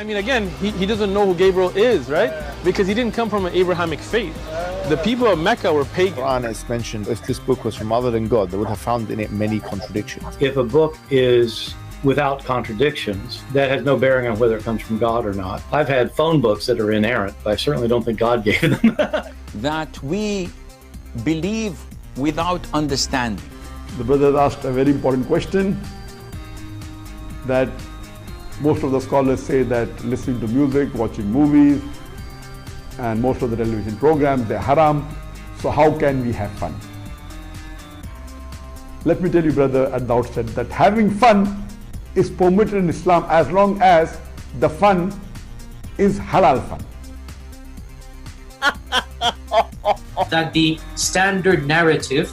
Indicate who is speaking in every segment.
Speaker 1: I mean, again, he doesn't know who Gabriel is, right? Because he didn't come from an Abrahamic faith. The people of Mecca were pagan.
Speaker 2: Quran is mentioned. If this book was from other than God, they would have found in it many contradictions.
Speaker 3: If a book is without contradictions, that has no bearing on whether it comes from God or not. I've had phone books that are inerrant, but I certainly don't think God gave them.
Speaker 4: That we believe without understanding.
Speaker 5: The brother asked a very important question, that most of the scholars say that listening to music, watching movies, and most of the television programs, they're haram. So how can we have fun? Let me tell you, brother, at the outset that having fun is permitted in Islam as long as the fun is halal fun.
Speaker 6: That the standard narrative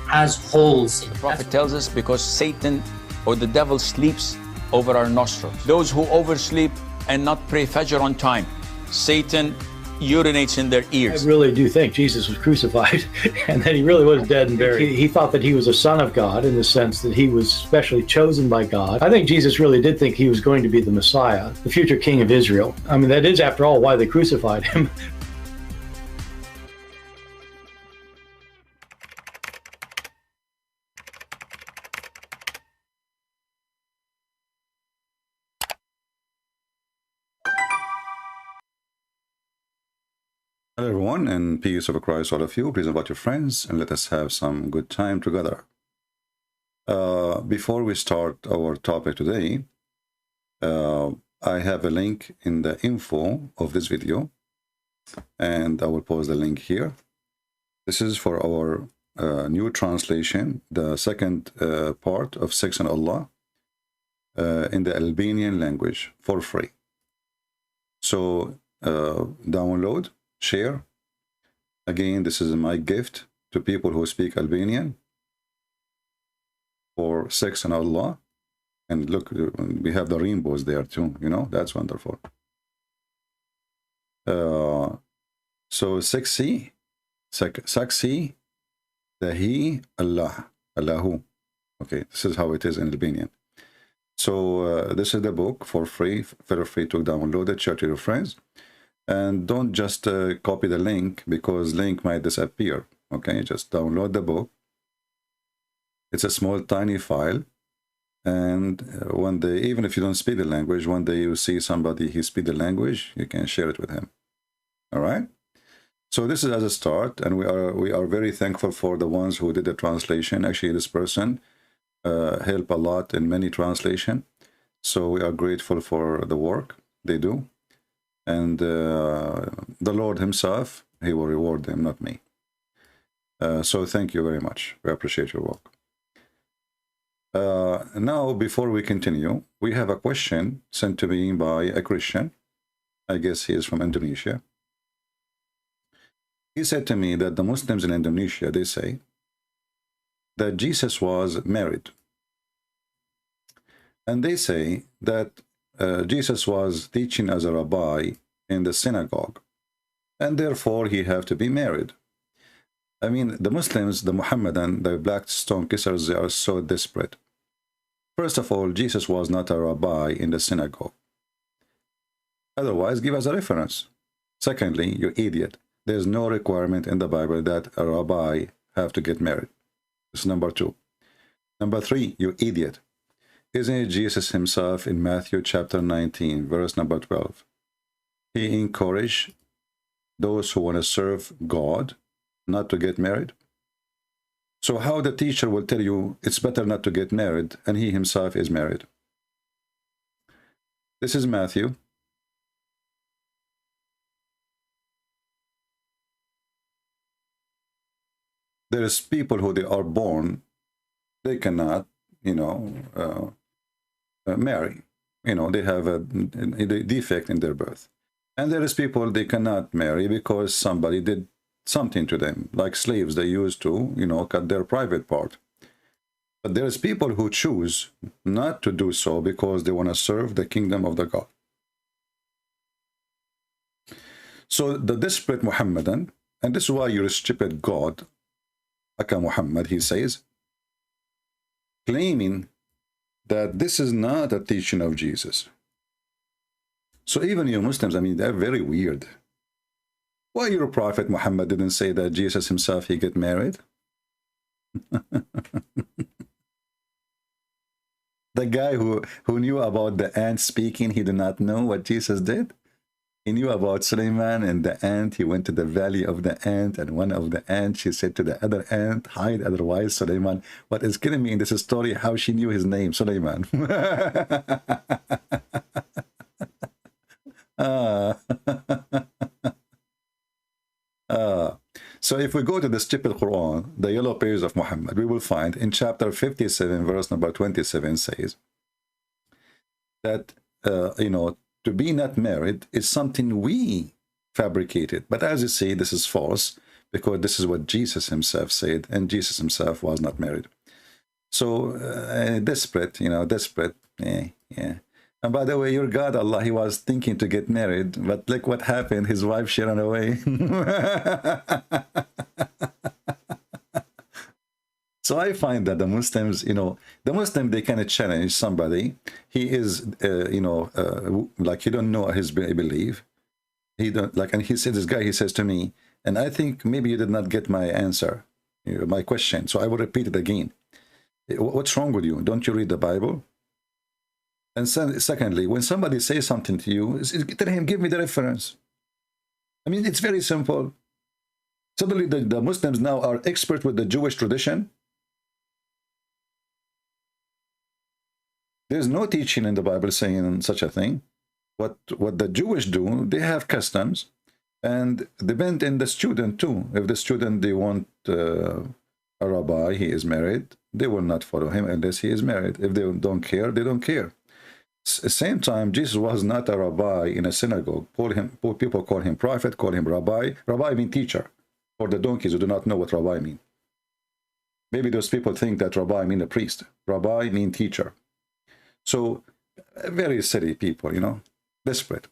Speaker 6: has holes in it.
Speaker 4: The Prophet tells us because Satan or the devil sleeps over our nostrils. Those who oversleep and not pray Fajr on time, Satan urinates in their ears.
Speaker 3: I really do think Jesus was crucified and that he really was dead and buried. He thought that he was a son of God in the sense that he was specially chosen by God. I think Jesus really did think he was going to be the Messiah, the future king of Israel. I mean, that is, after all, why they crucified him.
Speaker 7: Hello everyone, and peace of Christ all of you. Please invite your friends and let us have some good time together. Before we start our topic today, I have a link in the info of this video, and I will post the link here. This is for our new translation, the second part of Sex and Allah in the Albanian language for free. So download, share. Again, this is my gift to people who speak Albanian for Sex and Allah. And look, we have the rainbows there too, you know, that's wonderful. So sexy, Dahi Allah, Allahu. Okay, this is how it is in Albanian. So this is the book for free. Feel free to download it, share to your friends. And don't just copy the link, because link might disappear. Okay, just download the book. It's a small, tiny file. And one day, even if you don't speak the language, one day you see somebody who speaks the language, you can share it with him. All right? So this is as a start, and we are very thankful for the ones who did the translation. Actually, this person helped a lot in many translation. So we are grateful for the work they do. And the Lord himself, he will reward them, not me. So thank you very much. We appreciate your work. Now, before we continue, we have a question sent to me by a Christian. I guess he is from Indonesia. He said to me that the Muslims in Indonesia, they say that Jesus was married. And they say that Jesus was teaching as a rabbi in the synagogue, and therefore he had to be married. I mean, the Muslims, the Muhammadan, the black stone kissers, they are so desperate. First of all, Jesus was not a rabbi in the synagogue. Otherwise, give us a reference. Secondly, you idiot, there's no requirement in the Bible that a rabbi have to get married. That's number two. Number three, you idiot. Isn't it Jesus himself in Matthew chapter 19, verse number 12? He encouraged those who want to serve God not to get married. So how the teacher will tell you it's better not to get married, and he himself is married? This is Matthew. There is people who they are born, they cannot, you know, marry. You know, they have a defect in their birth. And there is people they cannot marry because somebody did something to them, like slaves. They used to, you know, cut their private part. But there is people who choose not to do so because they want to serve the kingdom of the God. So the desperate Muhammadan, and this is why you're a stupid God, Aka Muhammad, he says, claiming that this is not a teaching of Jesus. So even you Muslims, I mean, they're very weird. Why your Prophet Muhammad didn't say that Jesus himself, he get married? The guy who knew about the ant speaking, he did not know what Jesus did. He knew about Suleiman and the ant. He went to the valley of the ant, and one of the ants, she said to the other ant, hide, otherwise Suleiman. What is killing me in this story, how she knew his name, Suleiman. So if we go to the stupid Quran, the yellow pages of Muhammad, we will find in chapter 57, verse number 27 says that, you know, to be not married is something we fabricated. But as you see, this is false, because this is what Jesus himself said, and Jesus himself was not married. So desperate, you know, desperate. Yeah. And by the way, your God, Allah, he was thinking to get married, but look what happened. His wife, she ran away. So I find that the Muslims, you know, the Muslim, they kind of challenge somebody. He is, you know, like he don't know his belief. He don't like, and he said, this guy, he says to me, and I think maybe you did not get my answer, my question. So I will repeat it again. What's wrong with you? Don't you read the Bible? And secondly, when somebody says something to you, tell him, give me the reference. I mean, it's very simple. Suddenly the Muslims now are expert with the Jewish tradition. There's no teaching in the Bible saying such a thing. What the Jewish do, they have customs, and depend on the student too. If the student, they want a rabbi, he is married, they will not follow him unless he is married. If they don't care, they don't care. Same time, Jesus was not a rabbi in a synagogue. People call him prophet, call him rabbi. Rabbi means teacher. For the donkeys who do not know what rabbi means. Maybe those people think that rabbi means a priest. Rabbi means teacher. So, very silly people, you know, desperate.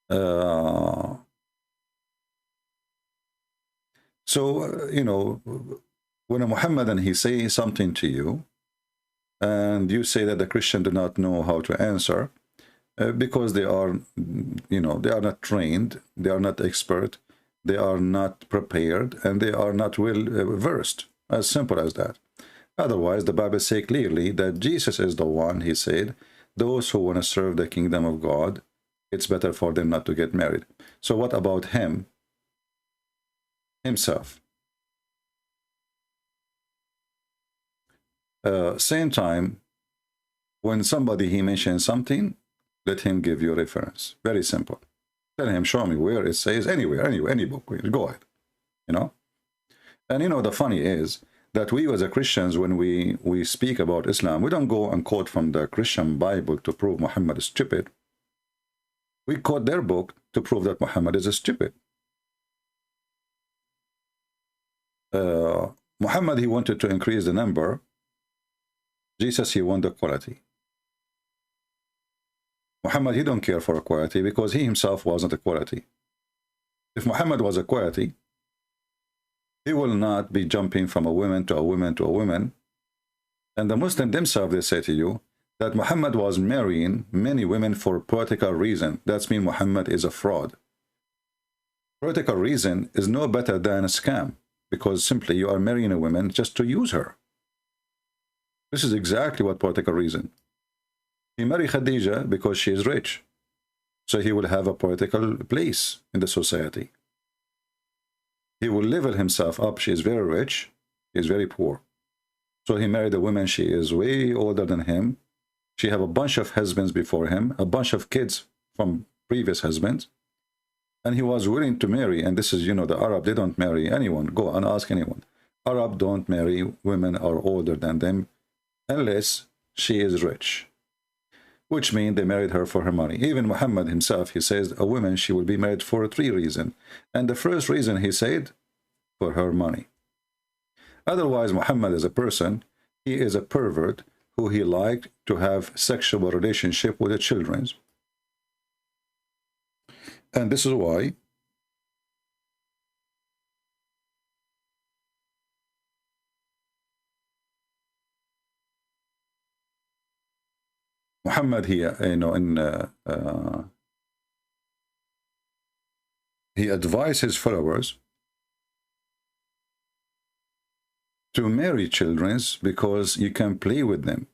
Speaker 7: So, you know, when a Muhammadan, he says something to you, and you say that the Christian do not know how to answer, because they are, you know, they are not trained, they are not expert, they are not prepared, and they are not well versed. As simple as that. Otherwise, the Bible says clearly that Jesus is the one, he said, those who want to serve the kingdom of God, it's better for them not to get married. So what about him, himself? Same time, when somebody, he mentions something, let him give you a reference. Very simple. Tell him, show me where it says, anywhere, any book, go ahead, you know. And you know, the funny is that we as a Christians, when we speak about Islam, we don't go and quote from the Christian Bible to prove Muhammad is stupid. We quote their book to prove that Muhammad is stupid. Muhammad, he wanted to increase the number. Jesus, he wanted the quality. Muhammad, he don't care for equality because he himself wasn't a quality. If Muhammad was a quality, he will not be jumping from a woman to a woman to a woman. And the Muslims themselves, they say to you that Muhammad was marrying many women for political reason. That's mean Muhammad is a fraud. Political reason is no better than a scam, because simply you are marrying a woman just to use her. This is exactly what political reason. He married Khadija because she is rich. So he will have a political place in the society. He will level himself up. She is very rich. He is very poor. So he married a woman. She is way older than him. She have a bunch of husbands before him, a bunch of kids from previous husbands. And he was willing to marry. And this is, you know, the Arab, they don't marry anyone. Go and ask anyone. Arab don't marry women are older than them unless she is rich. Which means they married her for her money. Even Muhammad himself, he says a woman, she will be married for 3 reasons. And the first reason, he said, for her money. Otherwise, Muhammad as a person, he is a pervert who he liked to have sexual relationship with the children. And this is why Muhammad here, he advised his followers to marry children because you can play with them.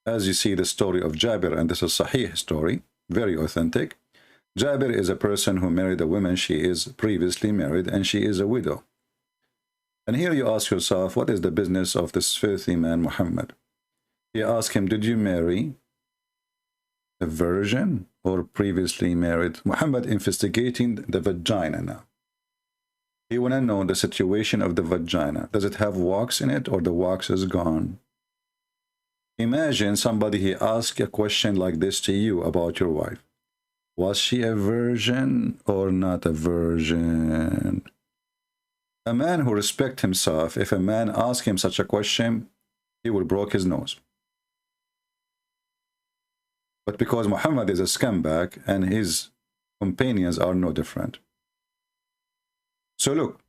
Speaker 7: As you see the story of Jabir, and this is a Sahih story, very authentic. Jabir is a person who married a woman. She is previously married and she is a widow. And here you ask yourself, what is the business of this filthy man Muhammad? He asked him, did you marry a virgin or previously married? Muhammad investigating the vagina now. He want to know the situation of the vagina. Does it have wax in it or the wax is gone? Imagine somebody, he asks a question like this to you about your wife. Was she a virgin or not a virgin? A man who respects himself, if a man asks him such a question, he will break his nose. But because Muhammad is a scumbag and his companions are no different. So look,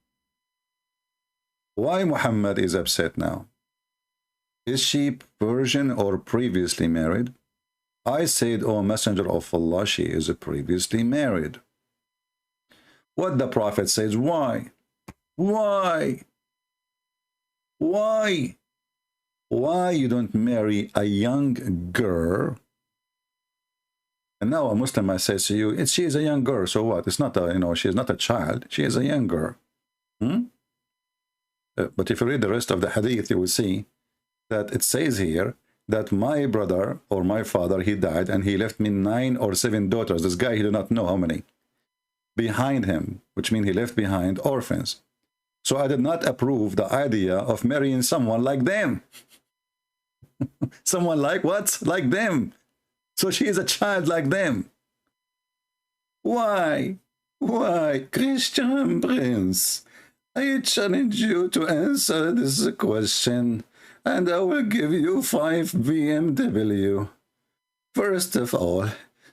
Speaker 7: why Muhammad is upset now? Is she virgin or previously married? I said, O Messenger of Allah, she is previously married. What the Prophet says, why? Why? Why? Why you don't marry a young girl? And now a Muslim might say to you, she is a young girl, so what? It's not a, she is not a child, she is a young girl. But if you read the rest of the hadith, you will see that it says here that my brother or my father, he died and he left me 9 or 7 daughters. This guy, he did not know how many. Behind him, which means he left behind orphans. So I did not approve the idea of marrying someone like them. Someone like what? Like them. So she is a child like them. Why? Why? Christian Prince, I challenge you to answer this question, and I will give you 5 BMW. First of all,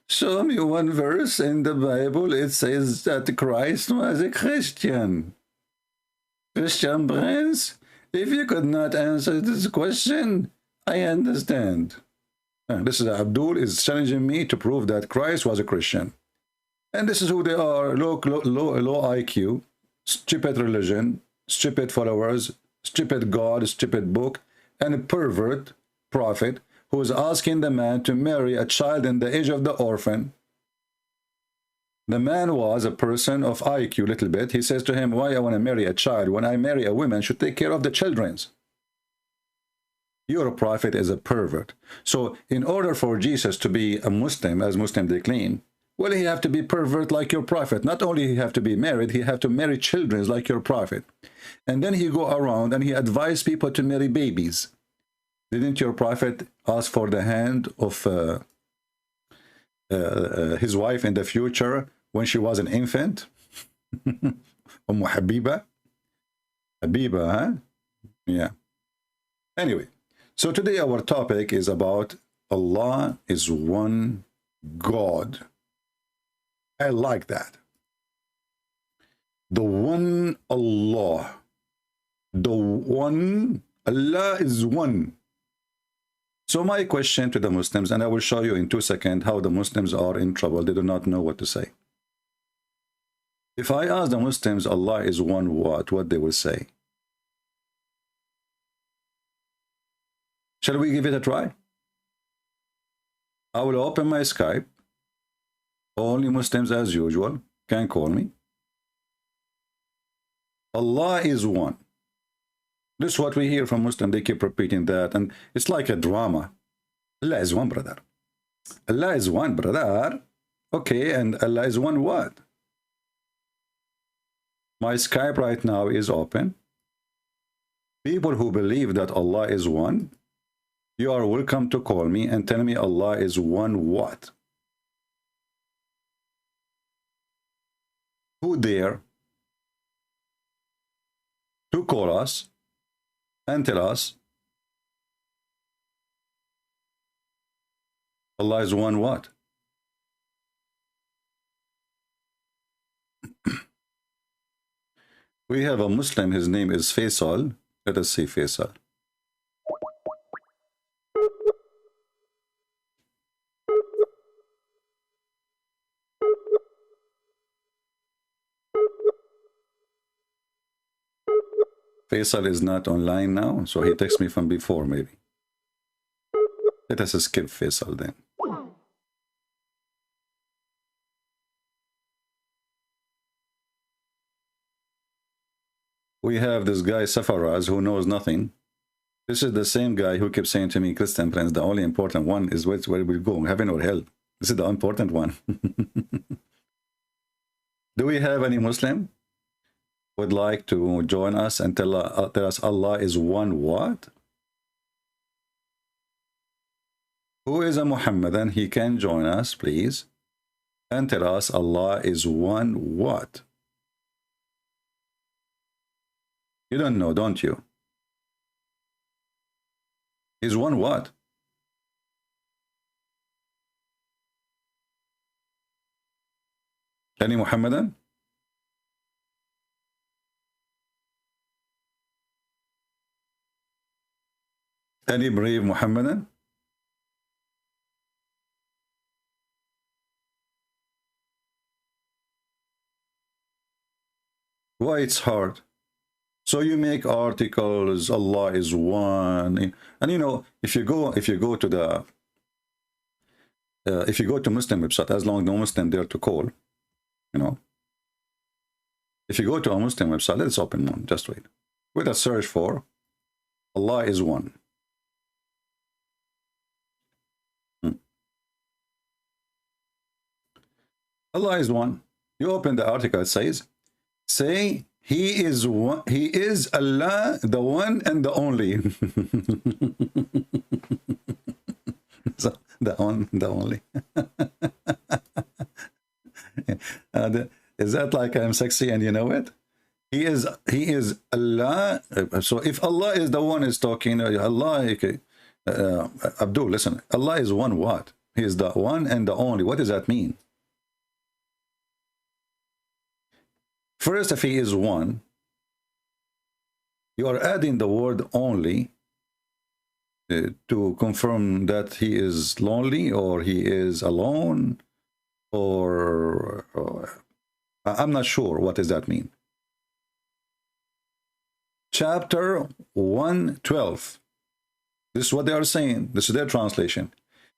Speaker 7: show me one verse in the Bible it says that Christ was a Christian. Christian Prince, if you could not answer this question, I understand. This is Abdul is challenging me to prove that Christ was a Christian. And this is who they are, low IQ, stupid religion, stupid followers, stupid God, stupid book, and a pervert prophet who is asking the man to marry a child in the age of the orphan. The man was a person of IQ, little bit. He says to him, why I want to marry a child when I marry a woman should take care of the children's. Your prophet is a pervert. So in order for Jesus to be a Muslim, as Muslim they claim, well, he have to be pervert like your prophet. Not only he have to be married, he have to marry children like your prophet. And then he go around and he advise people to marry babies. Didn't your prophet ask for the hand of his wife in the future when she was an infant? Habiba? Habiba, huh? Yeah. Anyway, so today our topic is about Allah is one God. I like that. The one Allah. The one, Allah is one. So my question to the Muslims, and I will show you in 2 seconds how the Muslims are in trouble. They do not know what to say. If I ask the Muslims, Allah is one, what they will say? Shall we give it a try? I will open my Skype. Only Muslims as usual can call me. Allah is one. This is what we hear from Muslims. They keep repeating that, and it's like a drama. Allah is one, brother. Allah is one, brother. Okay, and Allah is one what? My Skype right now is open. People who believe that Allah is one, you are welcome to call me and tell me Allah is one what? Who dare to call us and tell us Allah is one what? We have a Muslim, his name is Faisal. Let us see Faisal. Faisal is not online now, so he texted me from before, maybe. Let us skip Faisal then. We have this guy, Safaraz, who knows nothing. This is the same guy who kept saying to me, Christian Prince, the only important one is where we go, heaven or hell. This is the important one. Do we have any Muslim would like to join us and tell us Allah is one what? Who is a Muhammadan? He can join us, please, and tell us Allah is one what? You don't know, don't you? Is one what? Any Muhammadan? Any brave Muhammadan? Why it's hard? So you make articles, Allah is one, and you know, if you go to the if you go to Muslim website, as long as no Muslim there to call, you know, if you go to a Muslim website, let's open one, just wait. With a search for Allah is one. Allah is one. You open the article, it says, say He is one, He is Allah, the one and the only. So, the only. Is that like I'm sexy and you know it? He is Allah. So if Allah is the one is talking, Allah, okay. Abdul, listen. Allah is one what? He is the one and the only. What does that mean? First, if he is one, you are adding the word only to confirm that he is lonely or he is alone, or I'm not sure what does that mean. Chapter 112. This is what they are saying. This is their translation.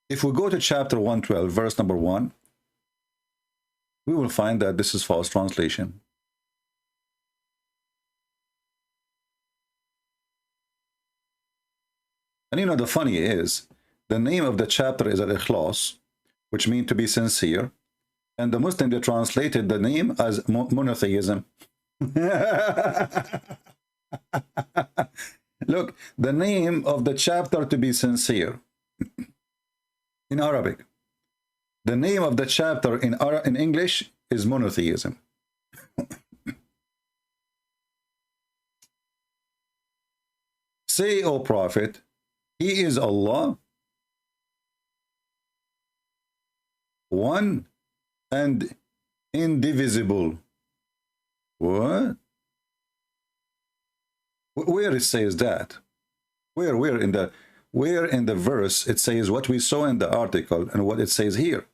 Speaker 7: If we go to chapter 112, verse number 1, we will find that this is false translation. And you know, the funny is, the name of the chapter is Al-Ikhlas, which means to be sincere. And the Muslim, they translated the name as monotheism. Look, the name of the chapter to be sincere in Arabic. The name of the chapter in English is monotheism. Say, O Prophet, He is Allah, one and indivisible. What? Where it says that? Where in the verse it says what we saw in the article and what it says here?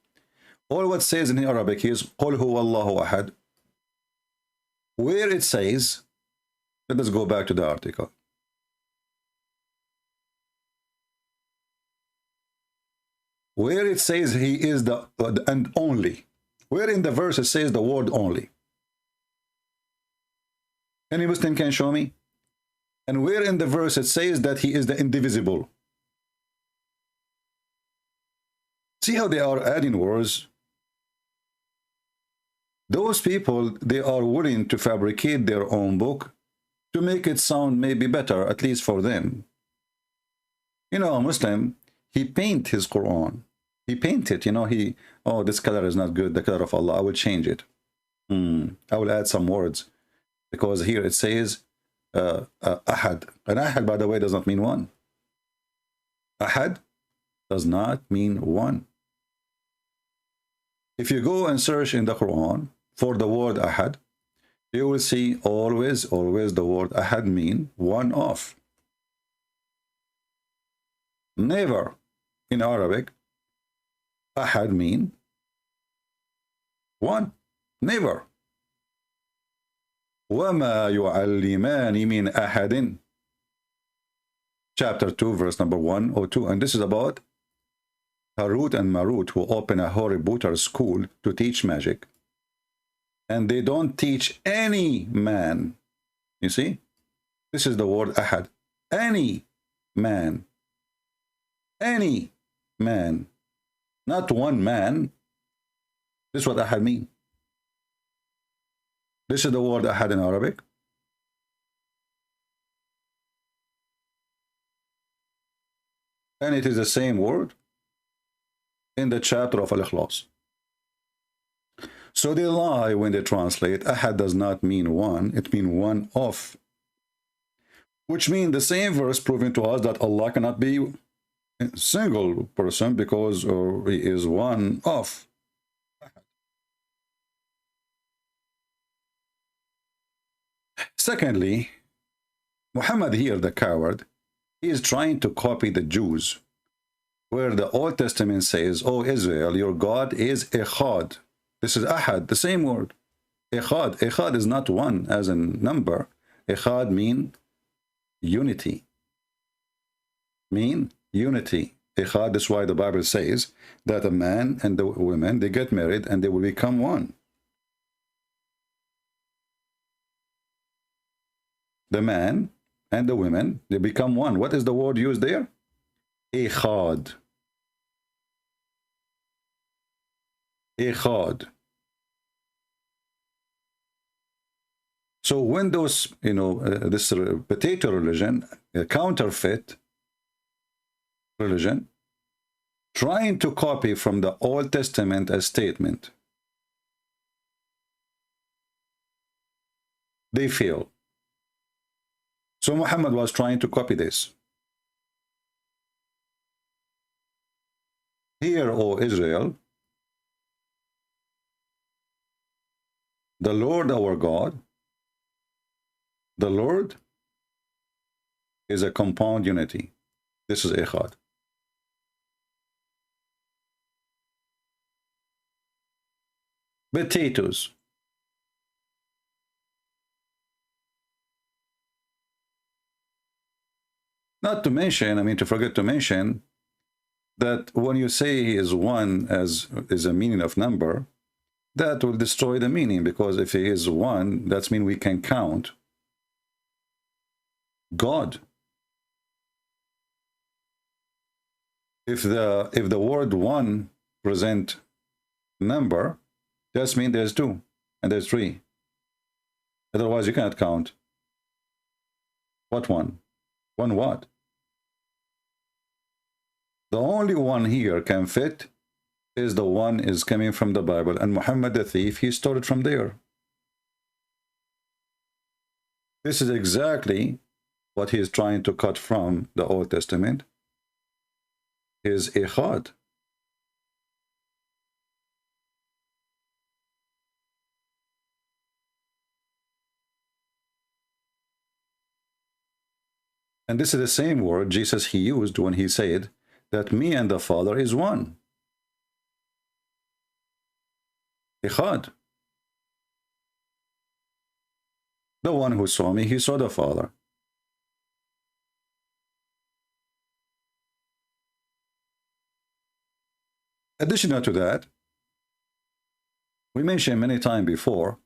Speaker 7: All what says in Arabic is قُلْ هُوَ اللَّهُ أَحَدٌ. Where it says, let us go back to the article. Where it says he is the and only. Where in the verse it says the word only? Any Muslim can show me? And where in the verse it says that he is the indivisible? See how they are adding words? Those people, they are willing to fabricate their own book to make it sound maybe better, at least for them. You know, a Muslim, he paint his Quran. He painted, you know, oh, this color is not good, the color of Allah, I will change it. I will add some words. Because here it says, Ahad. And Ahad, by the way, does not mean one. Ahad does not mean one. If you go and search in the Quran for the word Ahad, you will see always the word Ahad mean one of. Never in Arabic Ahad mean one. Never. وَمَا يُعَلِّمَانِ مِنْ أَحَدٍ. Chapter 2, verse number 102. And this is about Harut and Marut, who open a Horibooter school to teach magic. And they don't teach any man. You see? This is the word ahad. Any man. Any man. Not one man. This is what ahad means. This is the word ahad in Arabic. And it is the same word in the chapter of Al-Ikhlas. So they lie when they translate. Ahad does not mean one, it means one of. Which means the same verse proving to us that Allah cannot be a single person because he is one of. Secondly, Muhammad here, the coward, he is trying to copy the Jews, where the Old Testament says, "O Israel, your God is Echad." This is Ahad, the same word. Echad. Echad is not one as a number. Echad mean unity. Mean unity. Echad, that's why the Bible says that a man and the woman, they get married and they will become one. The man and the women, they become one. What is the word used there? Echad. Echad. So when those, this potato religion, a counterfeit religion, trying to copy from the Old Testament a statement, they fail. So Muhammad was trying to copy this. Hear, O Israel, the Lord our God, the Lord is a compound unity. This is Echad. Potatoes. Not to mention, to forget to mention that when you say he is one as is a meaning of number, that will destroy the meaning, because if he is one, that means we can count God. If the word one present number, that means there's two and there's three. Otherwise you cannot count. What one? One what? The only one here can fit is the one is coming from the Bible, and Muhammad the thief, he stole it from there. This is exactly what he is trying to cut from the Old Testament, is Echad. And this is the same word Jesus he used when he said that me and the Father is one. Echad. The one who saw me, he saw the Father. Additional to that, we mentioned many times before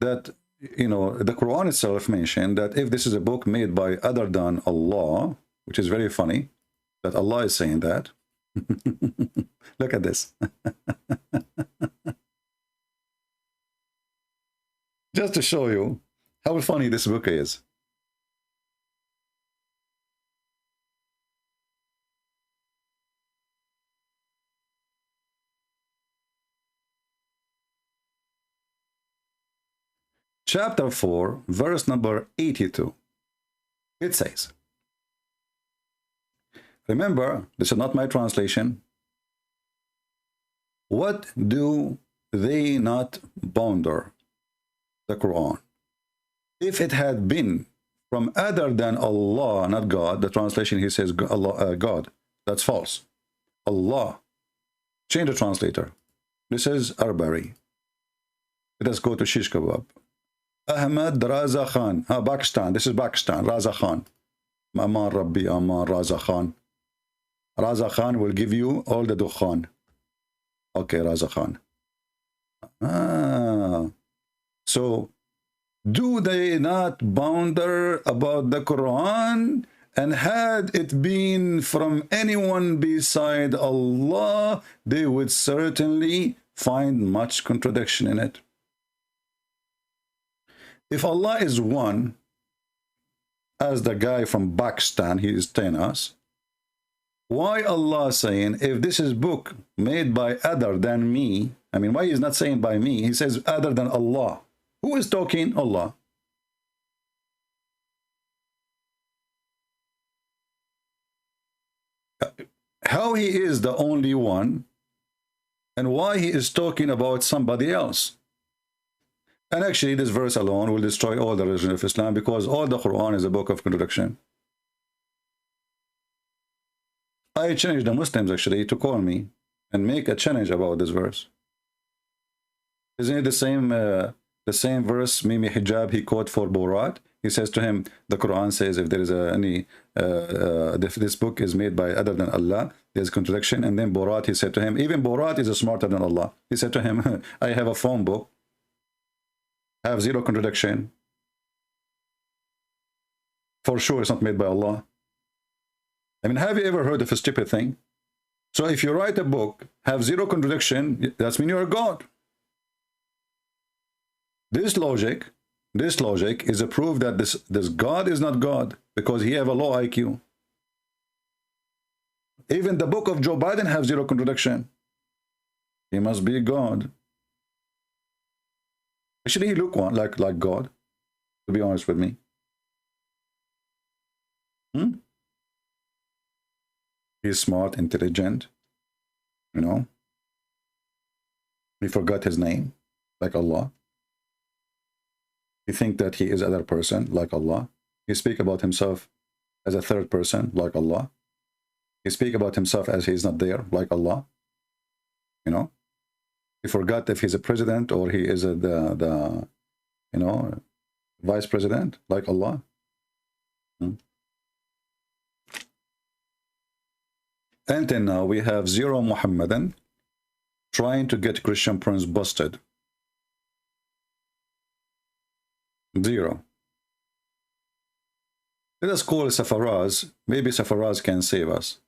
Speaker 7: that, the Quran itself mentioned that if this is a book made by other than Allah, which is very funny that Allah is saying that. Look at this. Just to show you how funny this book is. Chapter 4, verse number 82. It says, remember, this is not my translation. What do they not ponder? The Quran. If it had been from other than Allah, not God, the translation here says Allah, God. That's false. Allah. Change the translator. This is Arbari. Let us go to Shish Kebab. Ahmad Raza Khan. Pakistan. This is Pakistan. Raza Khan. Aman Rabbi Aman Raza Khan. Raza Khan will give you all the dukhan. Okay, Raza Khan. So do they not ponder about the Quran? And had it been from anyone beside Allah, they would certainly find much contradiction in it. If Allah is one, as the guy from Pakistan, he is telling us, why Allah saying, if this is book made by other than me, I mean, why he's not saying by me? He says other than Allah. Who is talking? Allah. How he is the only one, and why he is talking about somebody else. And actually, this verse alone will destroy all the religion of Islam, because all the Quran is a book of contradiction. I challenge the Muslims actually to call me and make a challenge about this verse. Isn't it the same verse, Mimi Hijab, he quote for Borat? He says to him, the Quran says if there is if this book is made by other than Allah, there's contradiction. And then Borat, he said to him, even Borat is smarter than Allah. He said to him, I have a phone book, have zero contradiction. For sure it's not made by Allah. I mean, have you ever heard of a stupid thing? So if you write a book, have zero contradiction, that's mean you're God. This logic is a proof that this God is not God, because he have a low IQ. Even the book of Joe Biden have zero contradiction. He must be God. Actually, he look like God, to be honest with me. He's smart, intelligent, you know. He forgot his name, like Allah. He think that he is other person, like Allah. He speak about himself as a third person, like Allah. He speak about himself as he's not there, like Allah. You know. He forgot if he's a president or he is the you know, vice president, like Allah. Until now, we have zero Muhammadan trying to get Christian prince busted. Zero. Let us call Safaraz. Maybe Safaraz can save us.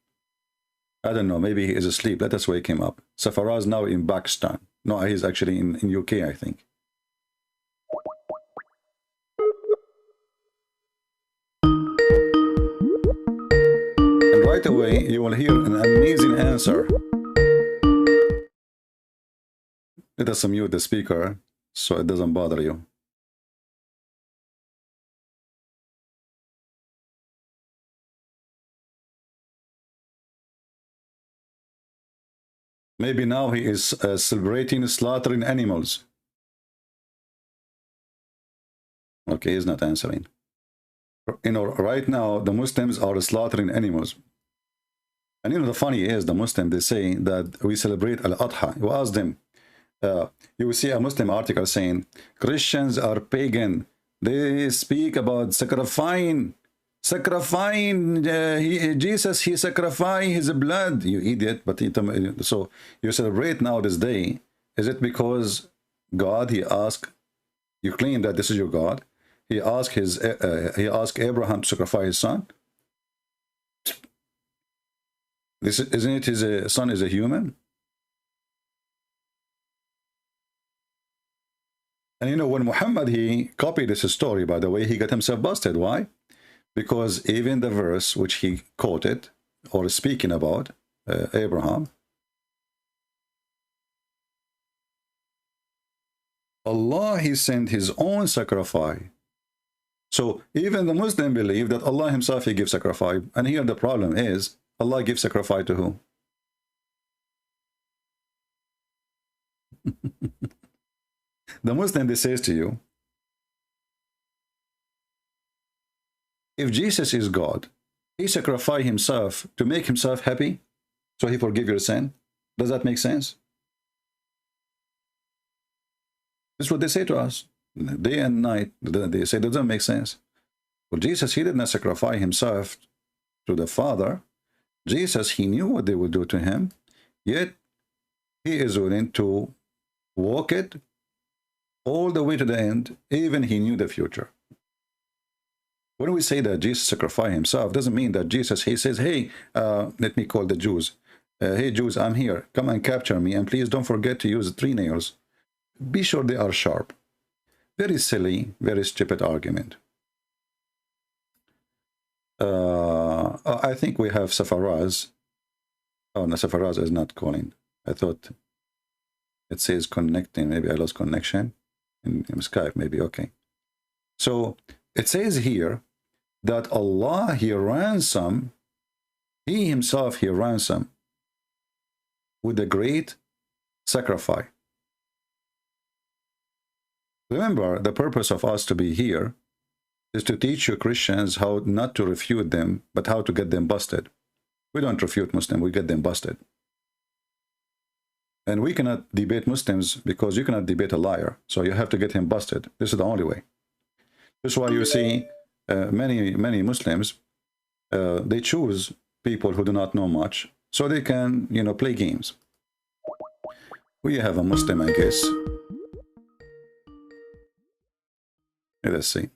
Speaker 7: I don't know. Maybe he is asleep. Let us wake him up. Safaraz now in Pakistan. No, he's actually in UK, I think. And right away, you will hear an amazing answer. Let us mute the speaker so it doesn't bother you. Maybe now he is celebrating slaughtering animals. Okay, he's not answering. You know, right now the Muslims are slaughtering animals. And you know, the funny is, the Muslims, they say that we celebrate Al-Adha. You ask them, you will see a Muslim article saying, Christians are pagan. They speak about sacrificing. Jesus, he sacrificed his blood. You idiot. But so you celebrate now this day. Is it because God, he asked, you claim that this is your God, he asked Abraham to sacrifice his son? Isn't it his son is a human? And you know, when Muhammad, he copied this story, by the way, he got himself busted. Why? Because even the verse which he quoted or speaking about Abraham, Allah, he sent his own sacrifice. So even the Muslim believe that Allah himself, he gives sacrifice. And here the problem is, Allah gives sacrifice to who? The Muslim, they says to you, if Jesus is God, he sacrificed himself to make himself happy, so he forgive your sin. Does that make sense? That's what they say to us. day and night. They say, doesn't make sense. Well, Jesus, he did not sacrifice himself to the Father. Jesus, he knew what they would do to him, yet he is willing to walk it all the way to the end. Even he knew the future. When we say that Jesus sacrificed himself, doesn't mean that Jesus, he says, hey, let me call the Jews. Hey, Jews, I'm here. Come and capture me. And please don't forget to use 3 nails. Be sure they are sharp. Very silly, very stupid argument. I think we have Safaraz. Oh, no, Safaraz is not calling. I thought it says connecting. Maybe I lost connection in Skype. Maybe, okay. So it says here that Allah, he ransom, he himself, he ransom with a great sacrifice. Remember, the purpose of us to be here is to teach you Christians how not to refute them, but how to get them busted. We don't refute Muslims, we get them busted. And we cannot debate Muslims because you cannot debate a liar. So you have to get him busted. This is the only way. This is why you see many Muslims, they choose people who do not know much so they can, you know, play games. We have a Muslim, I guess. Let's see.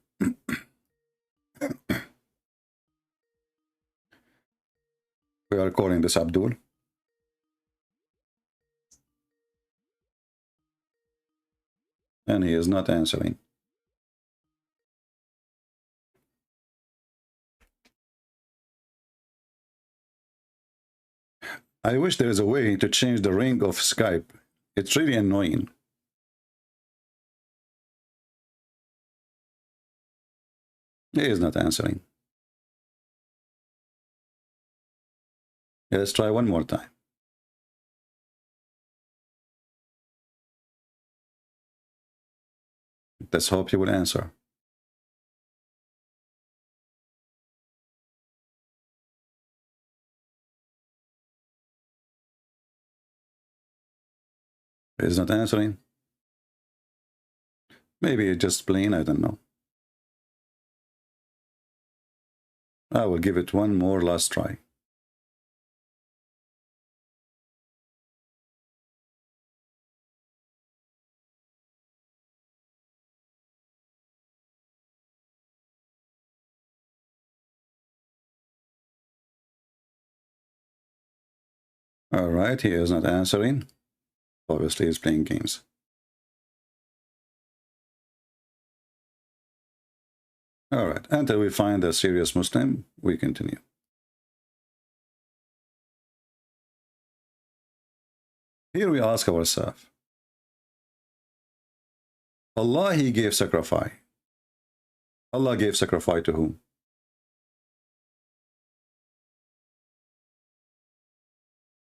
Speaker 7: We are calling this Abdul. And he is not answering. I wish there is a way to change the ring of Skype. It's really annoying. He is not answering. Let's try one more time. Let's hope he will answer. He's not answering. Maybe it's just plain, I don't know. I will give it one more last try. All right, he is not answering. Obviously, he's playing games. All right, until we find a serious Muslim, we continue. Here we ask ourselves, Allah, he gave sacrifice. Allah gave sacrifice to whom?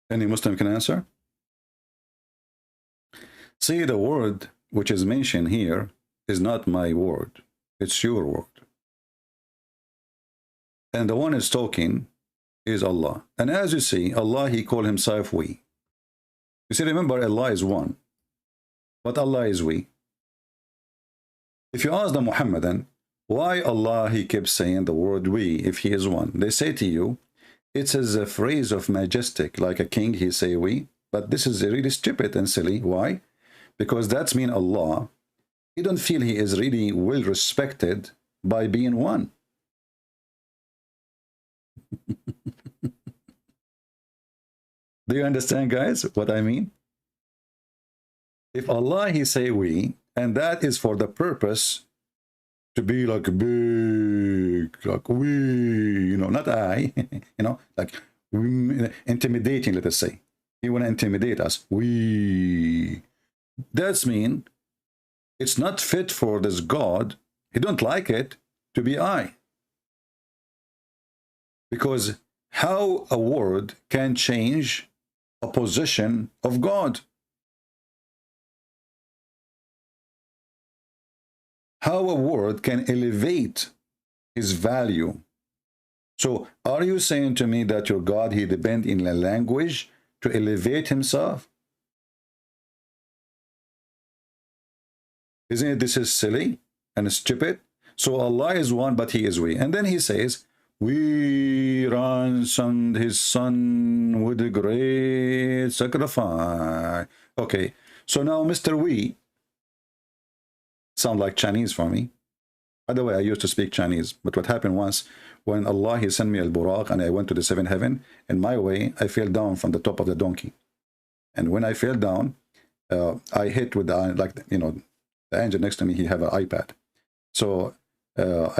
Speaker 7: Any Muslim can answer? See, the word which is mentioned here is not my word. It's your word. And the one is talking is Allah. And as you see, Allah, he called himself we. You see, remember, Allah is one. But Allah is we. If you ask the Muhammadan, why Allah, he keeps saying the word we if he is one? They say to you, it's as a phrase of majestic, like a king, he say we. But this is really stupid and silly. Why? Because that's mean Allah, he don't feel he is really well respected by being one. Do you understand, guys, what I mean? If Allah, he say we, and that is for the purpose to be like big, like we, you know, not I, you know, like intimidating, let us say. He want to intimidate us. We. That's mean it's not fit for this God. He don't like it to be I. Because how a word can change a position of God? How a word can elevate his value? So are you saying to me that your God, he depends in a language to elevate himself? Isn't it this is silly and stupid? So Allah is one, but he is we. And then he says, we ransomed his son with a great sacrifice. Okay, so now Mr. We sound like Chinese for me. By the way, I used to speak Chinese, but what happened once, when Allah, he sent me al-Buraq and I went to the seventh heaven, in my way, I fell down from the top of the donkey. And when I fell down, I hit with the, like, you know, the angel next to me, he have an iPad. So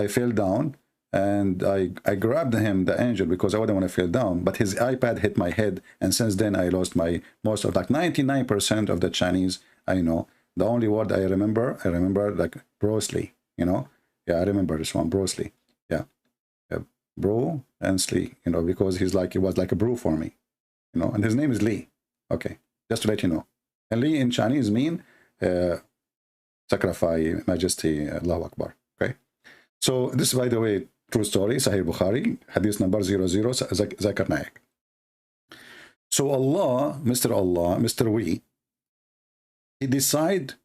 Speaker 7: I fell down and I grabbed him, the angel, because I wouldn't want to fall down, but his iPad hit my head. And since then I lost my, most of, like 99% of the Chinese I know. The only word I remember like Bruce Lee, you know? Yeah, I remember this one, Bruce Lee. Yeah. Bro and Slee, you know, because he's like, he was like a bro for me, you know, and his name is Lee. Okay, just to let you know. And Lee in Chinese mean sacrifice, majesty, Allahu Akbar. Okay, so this is, by the way, true story, Sahih Bukhari, hadith number 00, Zakir Naik. So Allah, Mr. We, he decide,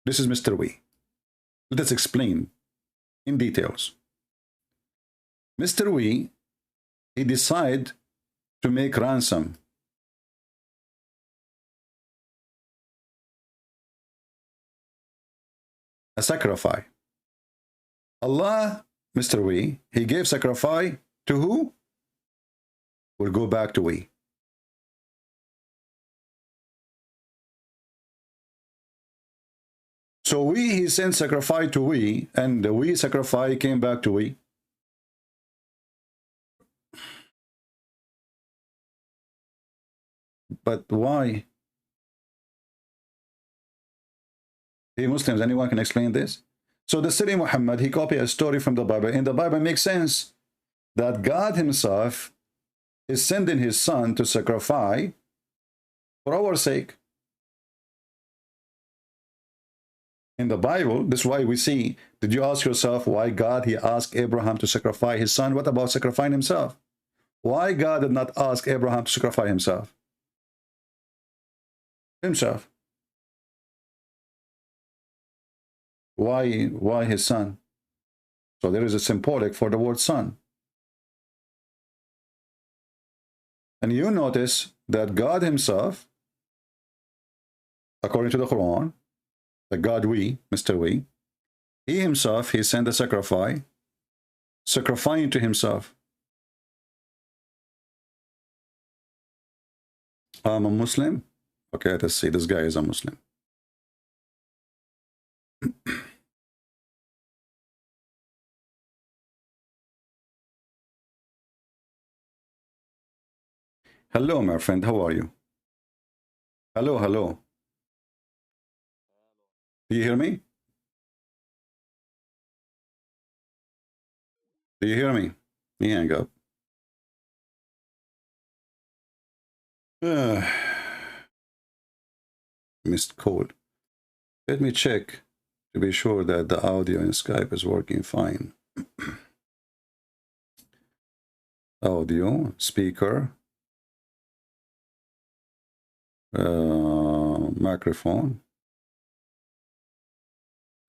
Speaker 7: this is Mr. We. Let us explain in details. Mr. We, he decide to make ransom. A sacrifice. Allah, Mr. We, he gave sacrifice to who? We'll go back to we. So we, he sent sacrifice to we, and the we sacrifice came back to we. But why? Hey Muslims, anyone can explain this? So the silly Muhammad, he copied a story from the Bible. In the Bible, it makes sense that God himself is sending his son to sacrifice for our sake. In the Bible, this is why we see, did you ask yourself why God, he asked Abraham to sacrifice his son? What about sacrificing himself? Why God did not ask Abraham to sacrifice himself? Why his son? So there is a symbolic for the word son. And you notice that God himself, according to the Quran, the God we, Mr. We, he himself, he sent a sacrifice, sacrificing to himself. I'm a Muslim. Okay, let's see, this guy is a Muslim. Hello, my friend, how are you? Hello, hello. Do you hear me? Do you hear me? Let me hang up. Missed code. Let me check to be sure that the audio in Skype is working fine. Audio, speaker, microphone.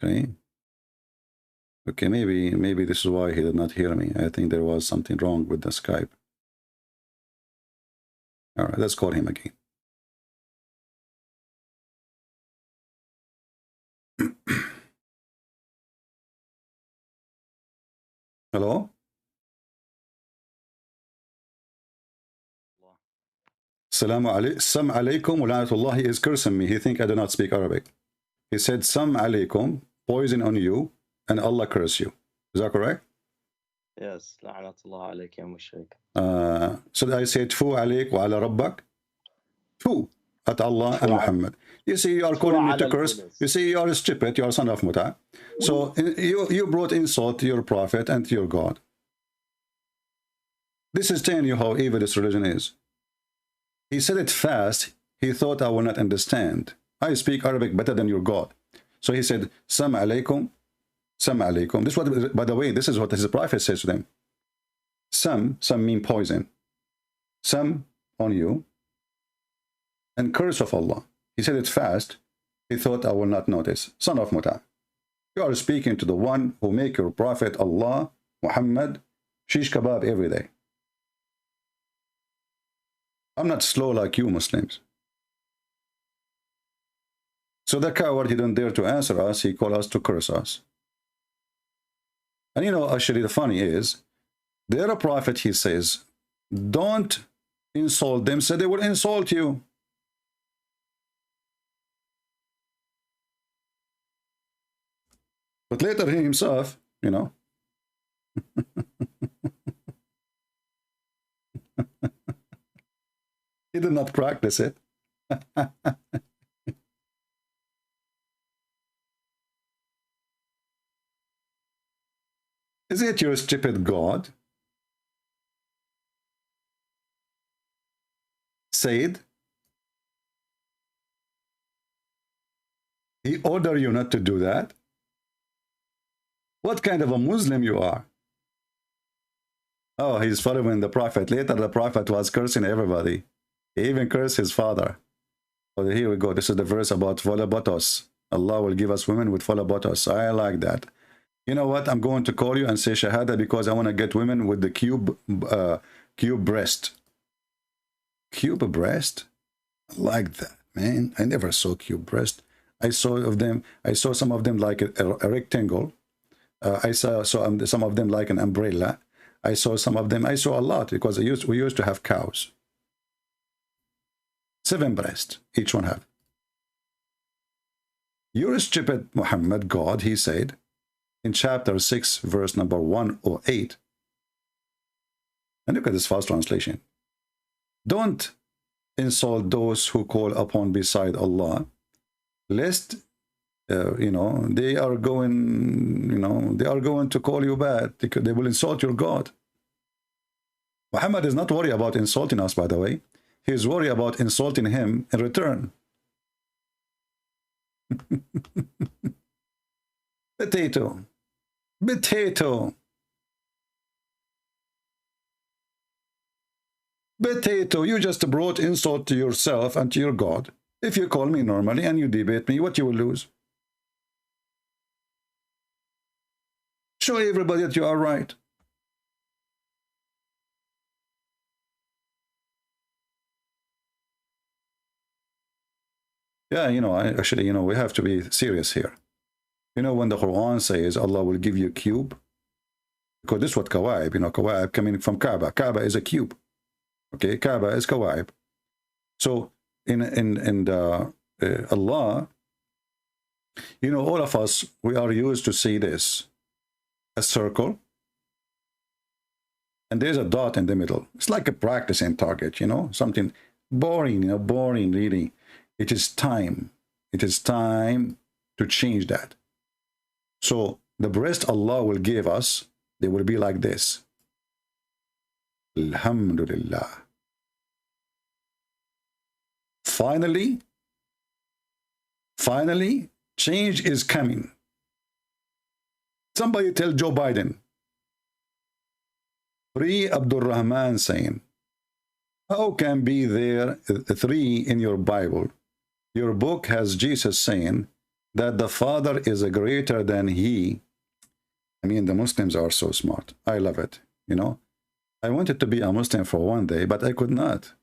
Speaker 7: Okay. Okay, maybe this is why he did not hear me. I think there was something wrong with the Skype. All right, let's call him again. Hello? Assalamu alaikum wa la'natullah. He is cursing me. He think I do not speak Arabic. He said, Sam alaikum, poison on you, and Allah curse you. Is that correct?
Speaker 8: Yes. La'natullah alayk ya mushrik.
Speaker 7: So I said, Tfu alayk wa ala rabbak. Tfu at Allah and Muhammad. You see, you are calling me to curse. You see, you are stupid. You are son of Muta. So you brought insult to your prophet and to your God. This is telling you how evil this religion is. He said it fast. He thought I will not understand. I speak Arabic better than your God. So he said, Sam alaikum, Sam alaikum. This is what, by the way, this is what his prophet says to them. Some mean poison. Some on you, and curse of Allah. He said it fast. He thought I will not notice. Son of Muta, you are speaking to the one who make your prophet Allah, Muhammad, shish kebab every day. I'm not slow like you Muslims. So the coward, he didn't dare to answer us. He called us to curse us. And you know, actually the funny is, their prophet, he says, don't insult them, so they will insult you. But later he himself, you know, he did not practice it. Is it your stupid God? Said he ordered you not to do that? What kind of a Muslim you are? Oh, he's following the Prophet. Later the Prophet was cursing everybody. He even cursed his father. Oh, here we go. This is the verse about volabotos. Allah will give us women with volabotos. I like that. You know what? I'm going to call you and say Shahada because I want to get women with the cube breast. Cube breast? I like that, man. I never saw cube breast. I saw some of them like a rectangle. I saw some of them like an umbrella. I saw some of them. I saw a lot because we used to have cows. 7 breasts, each one have. You're a stupid Muhammad, God, he said in chapter 6, verse number 108. And look at this fast translation. Don't insult those who call upon beside Allah, lest you know, they are going to call you bad. They will insult your God. Muhammad is not worried about insulting us, by the way. He is worried about insulting him in return. Potato. Potato. Potato. You just brought insult to yourself and to your God. If you call me normally and you debate me, what you will lose? Show everybody that you are right. Yeah, you know, actually, you know, we have to be serious here. You know, when the Quran says Allah will give you a cube, because this is what kawaib, you know, kawaib coming from Kaaba. Kaaba is a cube. Okay, Kaaba is kawaib. So in Allah, you know, all of us, we are used to see this. A circle, and there's a dot in the middle. It's like a practicing target, you know, something boring, you know, boring really. It is time. It is time to change that. So the breast Allah will give us, they will be like this. Alhamdulillah. Finally, change is coming. Somebody tell Joe Biden. Free Abdul Rahman saying, how can be there 3 in your Bible? Your book has Jesus saying that the Father is greater than he. I mean, the Muslims are so smart. I love it. You know, I wanted to be a Muslim for one day, but I could not.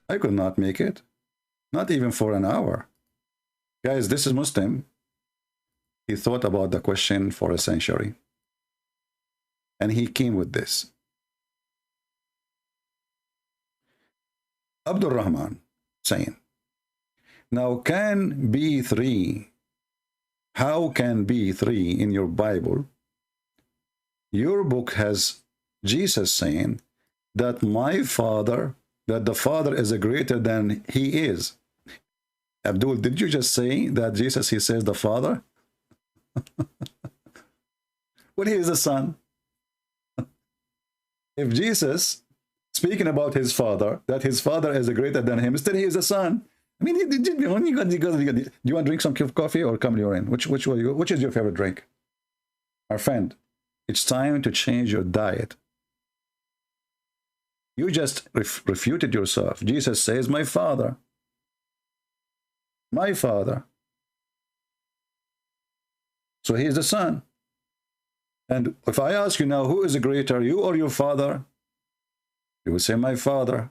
Speaker 7: I could not make it. Not even for an hour. Guys, this is Muslim. He thought about the question for a century. And he came with this. Abdul Rahman saying, now can be 3? How can be 3 in your Bible? Your book has Jesus saying that the Father is greater than he is. Abdul, did you just say that Jesus, he says the Father? Well, he is the Son. If Jesus, speaking about his Father, that his Father is greater than him, still he is the Son. I mean, do you want to drink some coffee or come urine? Which is your favorite drink? Our friend, it's time to change your diet. You just refuted yourself. Jesus says, my Father. My Father. So he is the Son. And if I ask you now, who is greater, you or your Father? You will say, my Father.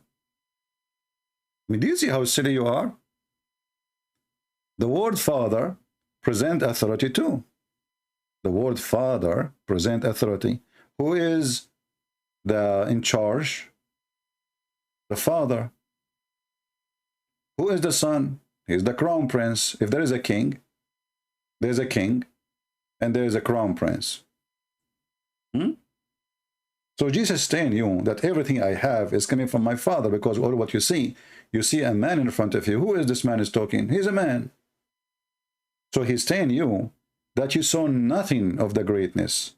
Speaker 7: I mean, do you see how silly you are? The word Father present authority too. The word Father present authority. Who is in charge? The Father. Who is the Son? He is the crown prince. If there is a king, there's a king, and there is a crown prince. So Jesus is telling you that everything I have is coming from my Father, because all what you see a man in front of you. Who is this man is talking? He's a man. So he's telling you that you saw nothing of the greatness.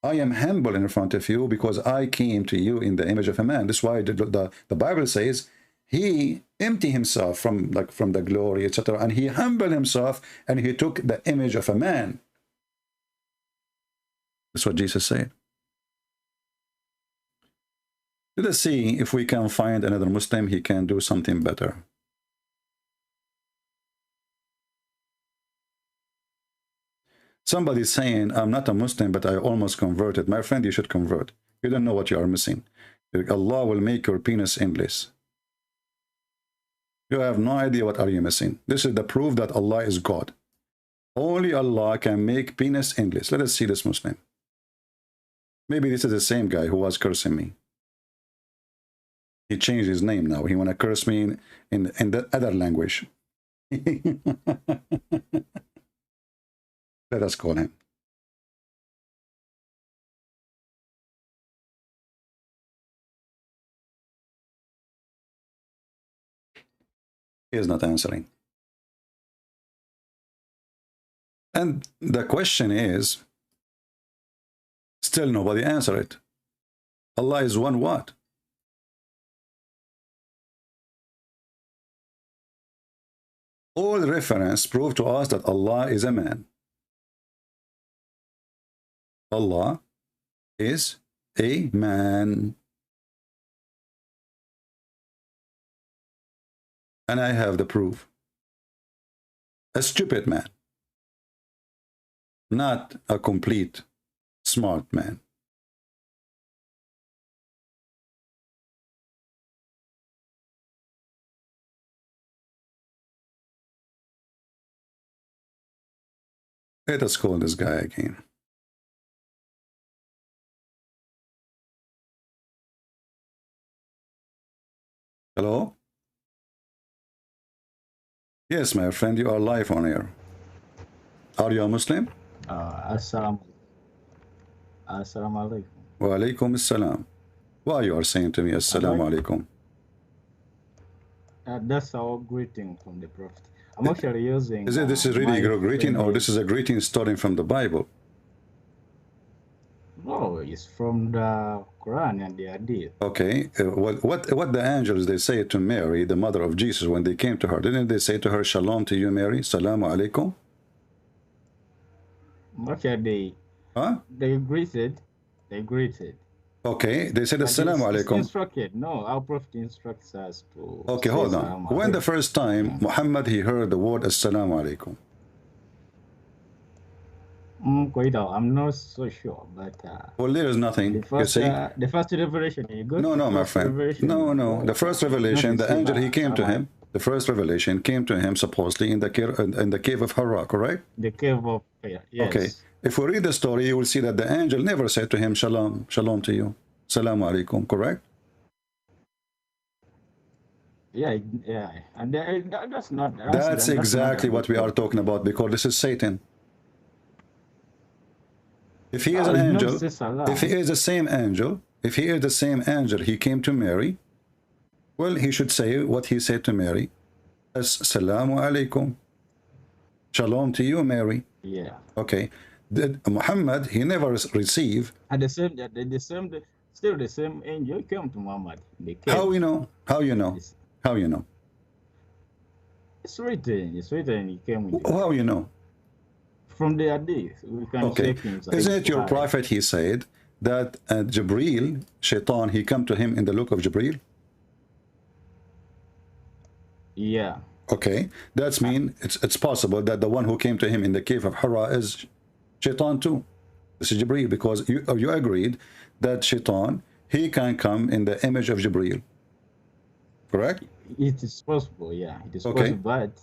Speaker 7: I am humble in front of you because I came to you in the image of a man. That's why the Bible says he emptied himself from the glory, etc. And he humbled himself and he took the image of a man. That's what Jesus said. Let us see if we can find another Muslim, he can do something better. Somebody saying, I'm not a Muslim, but I almost converted. My friend, you should convert. You don't know what you are missing. Allah will make your penis endless. You have no idea what are you missing. This is the proof that Allah is God. Only Allah can make penis endless. Let us see this Muslim. Maybe this is the same guy who was cursing me. He changed his name now. He want to curse me in the other language. Let us call him. He is not answering. And the question is, still nobody answered it. Allah is one what? All reference prove to us that Allah is a man. Allah is a man. And I have the proof. A stupid man. Not a complete smart man. Let us call this guy again. Hello? Yes, my friend, you are live on air. Are you a Muslim?
Speaker 9: Assalamu alaikum.
Speaker 7: Wa alaikum assalam. Why you are saying to me assalamu alaikum?
Speaker 9: That's our greeting from the Prophet. I'm actually using...
Speaker 7: This is really a greeting, or this is a greeting stolen from the Bible?
Speaker 9: No, it's from the Quran and the Hadith.
Speaker 7: Okay, what the angels, they say to Mary, the mother of Jesus, when they came to her, didn't they say to her, Shalom to you, Mary, Salamu alaikum?
Speaker 9: Okay, they greeted. Okay,
Speaker 7: they said Assalamu alaikum.
Speaker 9: Instructed. No, our Prophet instructs us to...
Speaker 7: Okay, hold on. When the first time Muhammad, he heard the word Assalamu alaikum?
Speaker 9: I'm not so sure, but...
Speaker 7: well, there is nothing.
Speaker 9: The first revelation, you go
Speaker 7: No, my friend. No. The first revelation, the angel, he came to him. The first revelation came to him supposedly in the cave of Hira, correct?
Speaker 9: The cave of Hira, yes.
Speaker 7: Okay. If we read the story, you will see that the angel never said to him, Shalom to you. Salamu alaikum, correct?
Speaker 9: Yeah. And that's not...
Speaker 7: That's exactly what we are talking about, because this is Satan. If he is an angel, if he is the same angel, he came to Mary, well, he should say what he said to Mary. Assalamu alaikum. Shalom to you, Mary.
Speaker 9: Yeah.
Speaker 7: Okay. Muhammad, he never received.
Speaker 9: And still the same angel came to Muhammad.
Speaker 7: How you know? How you know?
Speaker 9: It's written. He came with
Speaker 7: How you know?
Speaker 9: From the Hadith, we can check him.
Speaker 7: Isn't it your prophet, he said, that Jibreel, Shaitan, he come to him in the look of Jibreel?
Speaker 9: Yeah.
Speaker 7: Okay, that's mean it's possible that the one who came to him in the cave of Hira is Shaitan too. This is Jibreel, because you agreed that Shaitan, he can come in the image of Jibreel. Correct?
Speaker 9: It is possible, yeah. It is
Speaker 7: Okay.
Speaker 9: possible, but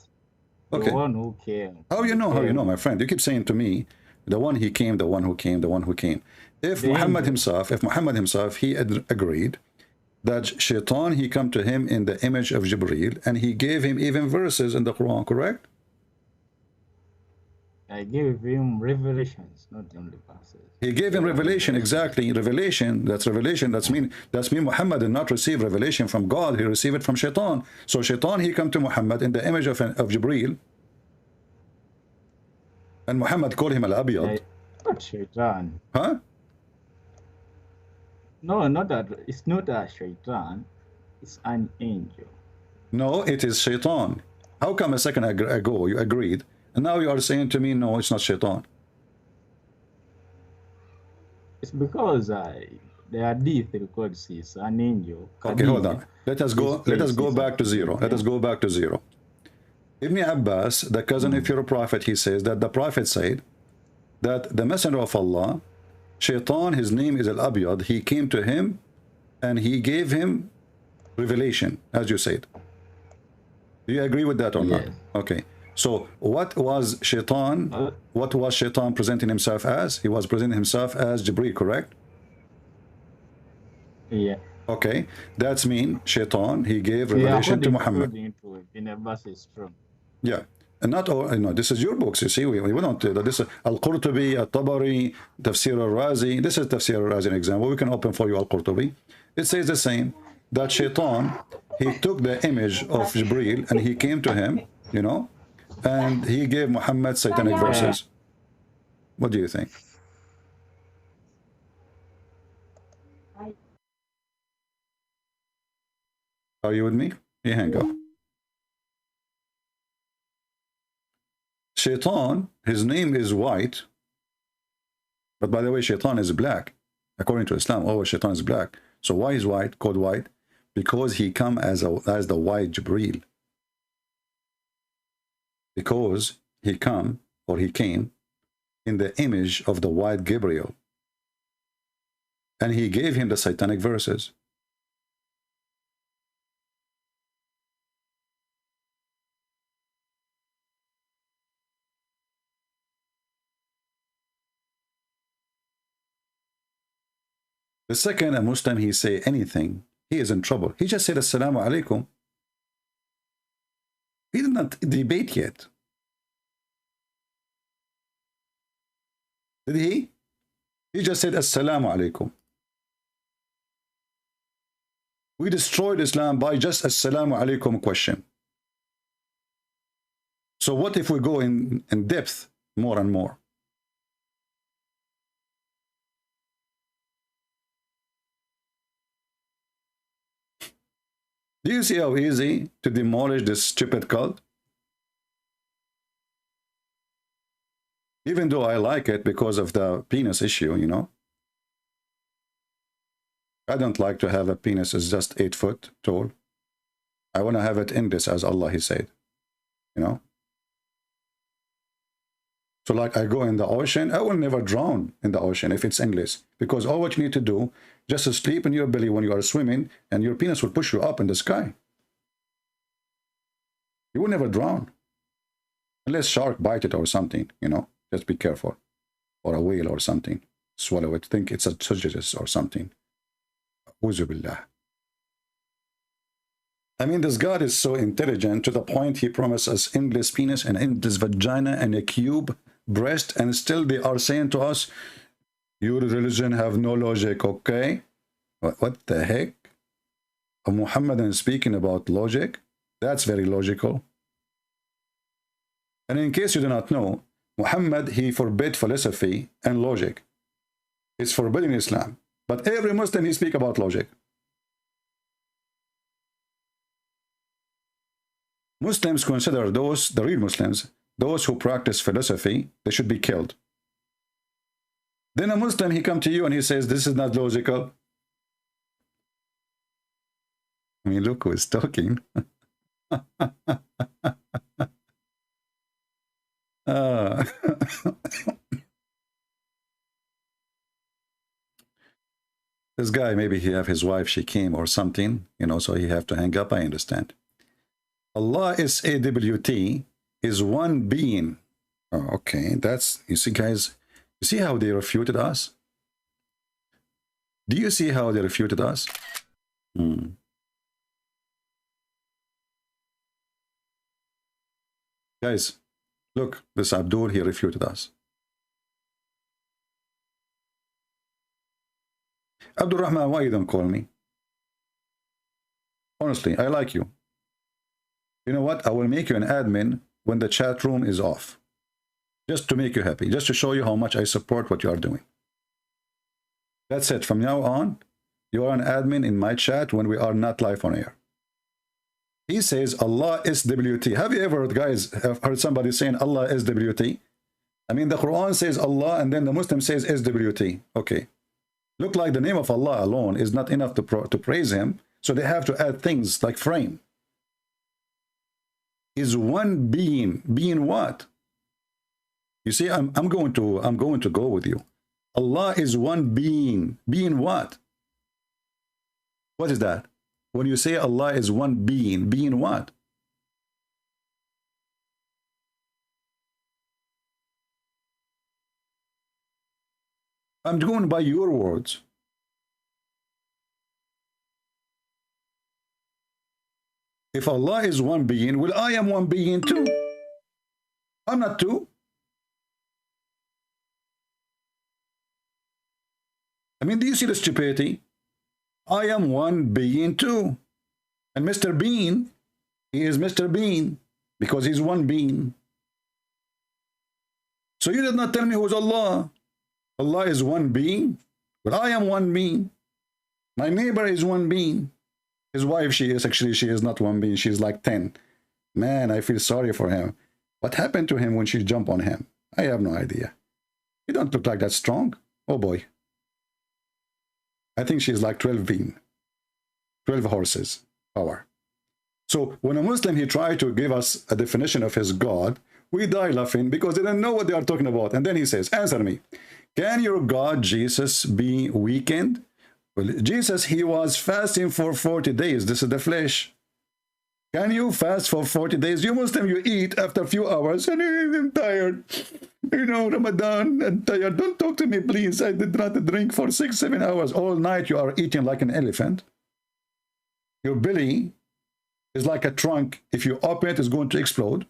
Speaker 7: Okay.
Speaker 9: the one who came.
Speaker 7: How you know? How you know, my friend? You keep saying to me, the one he came, the one who came, the one who came. If
Speaker 9: The
Speaker 7: Muhammad
Speaker 9: angel.
Speaker 7: himself, he agreed that Shaitan, he come to him in the image of Jibreel, and he gave him even verses in the Quran, correct?
Speaker 9: I gave him revelations, not only verses.
Speaker 7: He gave him revelation, exactly. Revelation, that's mean Muhammad did not receive revelation from God, he received it from Shaitan. So Shaitan, he come to Muhammad in the image of Jibreel, and Muhammad called him Al-Abiyad.
Speaker 9: Not Shaitan.
Speaker 7: Huh?
Speaker 9: No, not that. It's not a Shaitan. It's an angel.
Speaker 7: No, it is Shaitan. How come a second ago you agreed, and now you are saying to me, no, it's not Shaitan?
Speaker 9: It's because the hadith records is an angel.
Speaker 7: Okay, hold on. Let us go back to zero. Let us go back to zero. Ibn Abbas, the cousin of your prophet, he says that the prophet said that the messenger of Allah, Shaitan, his name is Al-Abiyad, he came to him and he gave him revelation, as you said. Do you agree with that or not? Okay. So what was Shaitan presenting himself as? He was presenting himself as Jibreel, correct?
Speaker 9: Yeah.
Speaker 7: Okay. That's mean Shaitan, he gave revelation to Muhammad.
Speaker 9: In a verse is true.
Speaker 7: Yeah. And not all, this is your books, you see. We don't do that. This is Al-Qurtubi, Al-Tabari, Tafsir Al-Razi. This is Tafsir Al-Razi, an example. We can open for you Al-Qurtubi. It says the same, that Shaitan, he took the image of Jibreel and he came to him, and he gave Muhammad satanic verses. What do you think? Are you with me? Yeah, hang up. Shaitan, his name is white, but by the way, Shaitan is black. According to Islam, always Shaitan is black. So why is white called white? Because he come as the white Jibreel. Because he came in the image of the white Gabriel, and he gave him the satanic verses. The second a Muslim he say anything, he is in trouble. He just said Assalamu alaikum. He did not debate yet. Did he? He just said Assalamu alaikum. We destroyed Islam by just Assalamu alaikum question. So what if we go in depth more and more? Do you see how easy to demolish this stupid cult? Even though I like it because of the penis issue, I don't like to have a penis that's just 8 foot tall. I want to have it endless, as Allah, he said, So like I go in the ocean, I will never drown in the ocean if it's endless. Because all what you need to do, just to sleep in your belly when you are swimming, and your penis will push you up in the sky. You will never drown. Unless shark bite it or something, Just be careful. Or a whale or something. Swallow it. Think it's a sujatus or something. Uzu billah. I mean, this God is so intelligent to the point he promised us endless penis and endless vagina and a cube breast, and still they are saying to us, your religion have no logic, okay? What the heck? A Muhammadan speaking about logic? That's very logical. And in case you do not know, Muhammad, he forbid philosophy and logic. It's forbidden in Islam. But every Muslim, he speak about logic. Muslims consider the real Muslims, those who practice philosophy, they should be killed. Then a Muslim, he come to you and he says, this is not logical. I mean, look who is talking. This guy, maybe he have his wife, she came or something, you know, so he have to hang up. I understand. Allah is AWT, is one being. Oh, okay, that's, you see, guys, you see how they refuted us? Do you see how they refuted us? Guys, look, this Abdul, he refuted us. Abdul Rahman, why you don't call me? Honestly, I like you. You know what? I will make you an admin when the chat room is off. Just to make you happy. Just to show you how much I support what you are doing. That's it. From now on, you are an admin in my chat when we are not live on air. He says Allah is WT. Have you ever, guys, have heard somebody saying Allah is WT? I mean, the Quran says Allah and then the Muslim says SWT. Okay. Look like the name of Allah alone is not enough to praise him. So they have to add things like frame. Is one being. Being what? You see, I'm going to go with you. Allah is one being. Being what? What is that? When you say Allah is one being, being what? I'm going by your words. If Allah is one being, well, I am one being too. I'm not two. I mean, do you see the stupidity? I am one being too. And Mr. Bean, he is Mr. Bean because he's one being. So you did not tell me who's Allah. Allah is one being, but I am one being. My neighbor is one being. His wife, she is not one being. She's like 10. Man, I feel sorry for him. What happened to him when she jumped on him? I have no idea. You don't look like that strong. Oh boy. I think she's like 12 being. 12 horses power. So when a Muslim, he tried to give us a definition of his God, we die laughing because they don't know what they are talking about. And then he says, answer me. Can your God, Jesus, be weakened? Well, Jesus, he was fasting for 40 days. This is the flesh. Can you fast for 40 days? You Muslim, you eat after a few hours. And I'm tired. You know, Ramadan, I'm tired. Don't talk to me, please. I did not drink for 6-7 hours. All night you are eating like an elephant. Your belly is like a trunk. If you open it, it's going to explode.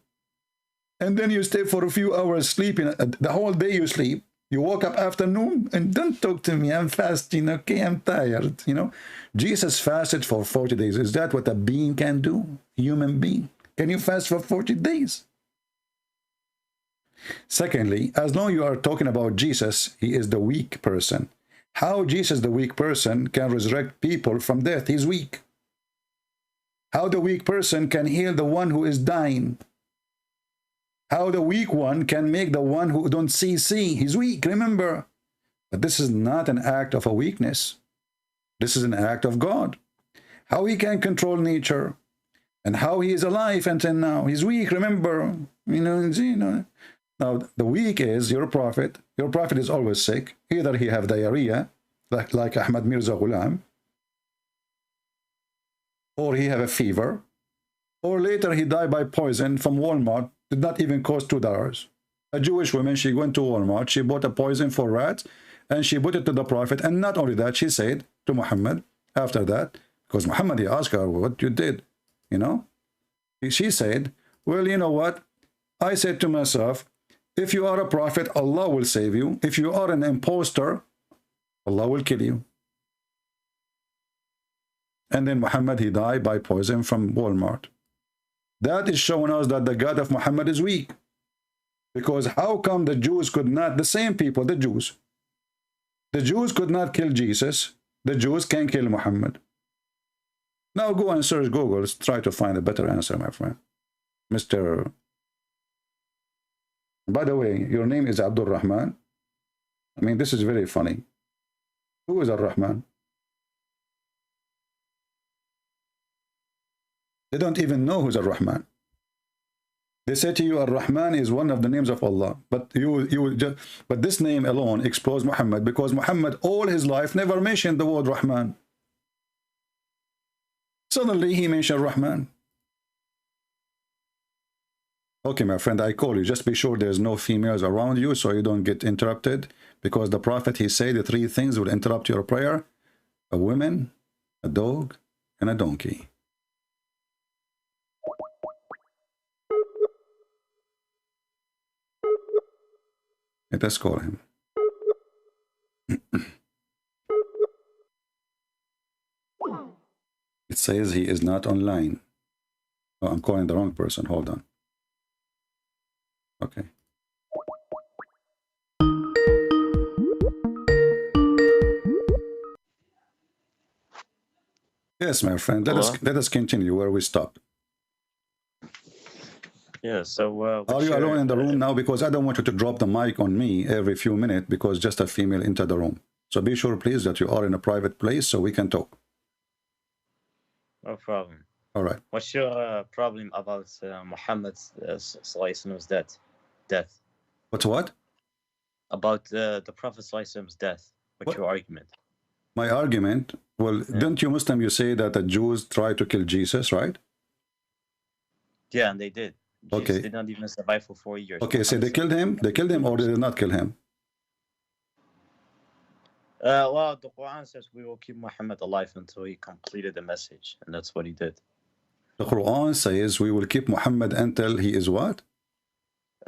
Speaker 7: And then you stay for a few hours sleeping. The whole day you sleep. You woke up afternoon and don't talk to me. I'm fasting. Okay, I'm tired. You know, Jesus fasted for 40 days. Is that what a being can do? Human being. Can you fast for 40 days? Secondly, as long as you are talking about Jesus, he is the weak person. How Jesus, the weak person, can resurrect people from death? He's weak. How the weak person can heal the one who is dying? How the weak one can make the one who don't see. He's weak, remember. But this is not an act of a weakness. This is an act of God. How he can control nature and how he is alive until now. He's weak, remember. You know. Now, the weak is your prophet. Your prophet is always sick. Either he have diarrhea, like Ahmad Mirza Ghulam, or he have a fever, or later he died by poison from Walmart. Did not even cost $2. A Jewish woman, she went to Walmart, she bought a poison for rats, and she put it to the Prophet. And not only that, she said to Muhammad, after that, because Muhammad, he asked her what you did, you know. She said, well, you know what? I said to myself, if you are a prophet, Allah will save you. If you are an imposter, Allah will kill you. And then Muhammad, he died by poison from Walmart. That is showing us that the God of Muhammad is weak. Because how come the Jews could not, the same people, the Jews could not kill Jesus. The Jews can kill Muhammad. Now go and search Google. Try to find a better answer, my friend. Mr. By the way, your name is Abdul Rahman. I mean, this is very funny. Who is Ar-Rahman? They don't even know who's Ar-Rahman. They say to you, Ar-Rahman is one of the names of Allah, but but this name alone exposes Muhammad, because Muhammad all his life never mentioned the word Rahman. Suddenly he mentioned Rahman. Okay, my friend, I call you. Just be sure there's no females around you so you don't get interrupted, because the Prophet, he said the 3 things will interrupt your prayer: a woman, a dog, and a donkey. Let us call him. It says he is not online. Oh, I'm calling the wrong person. Hold on. Okay. Yes, my friend. Let us continue where we stopped.
Speaker 8: Yeah, so...
Speaker 7: are you alone in the room now? Because I don't want you to drop the mic on me every few minutes because just a female entered the room. So be sure, please, that you are in a private place so we can talk.
Speaker 8: No problem.
Speaker 7: All right.
Speaker 8: What's your problem about Muhammad's death?
Speaker 7: What's what?
Speaker 8: About the Prophet's death. What's your argument?
Speaker 7: My argument? Well, don't you Muslim, you say that the Jews tried to kill Jesus, right?
Speaker 8: Yeah, and they did. Jesus
Speaker 7: okay.
Speaker 8: did not even survive for 4 years.
Speaker 7: Okay, so they killed him? They killed him or they did not kill him?
Speaker 8: Well, the Quran says we will keep Muhammad alive until he completed the message, and that's what he did.
Speaker 7: The Quran says we will keep Muhammad until he is what?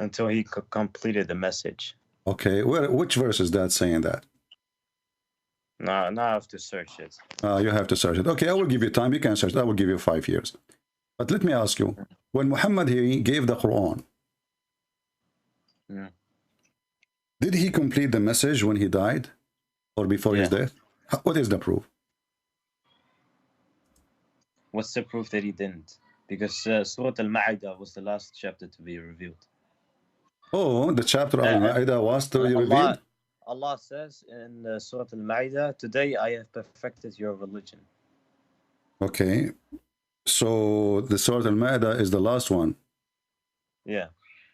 Speaker 8: Until he completed the message.
Speaker 7: Okay, which verse is that saying that?
Speaker 8: No, now I have to search it.
Speaker 7: You have to search it. Okay, I will give you time. You can search it. I will give you 5 years. But let me ask you, when Muhammad he gave the Quran, did he complete the message when he died or before his death? What is the proof?
Speaker 8: What's the proof that he didn't? Because Surah Al-Ma'idah was the last chapter to be revealed.
Speaker 7: Oh, the chapter Al-Ma'idah was to be revealed?
Speaker 8: Allah says in Surah Al-Ma'idah, today I have perfected your religion.
Speaker 7: Okay. So the Surah Al-Ma'idah is the last one.
Speaker 8: Yeah.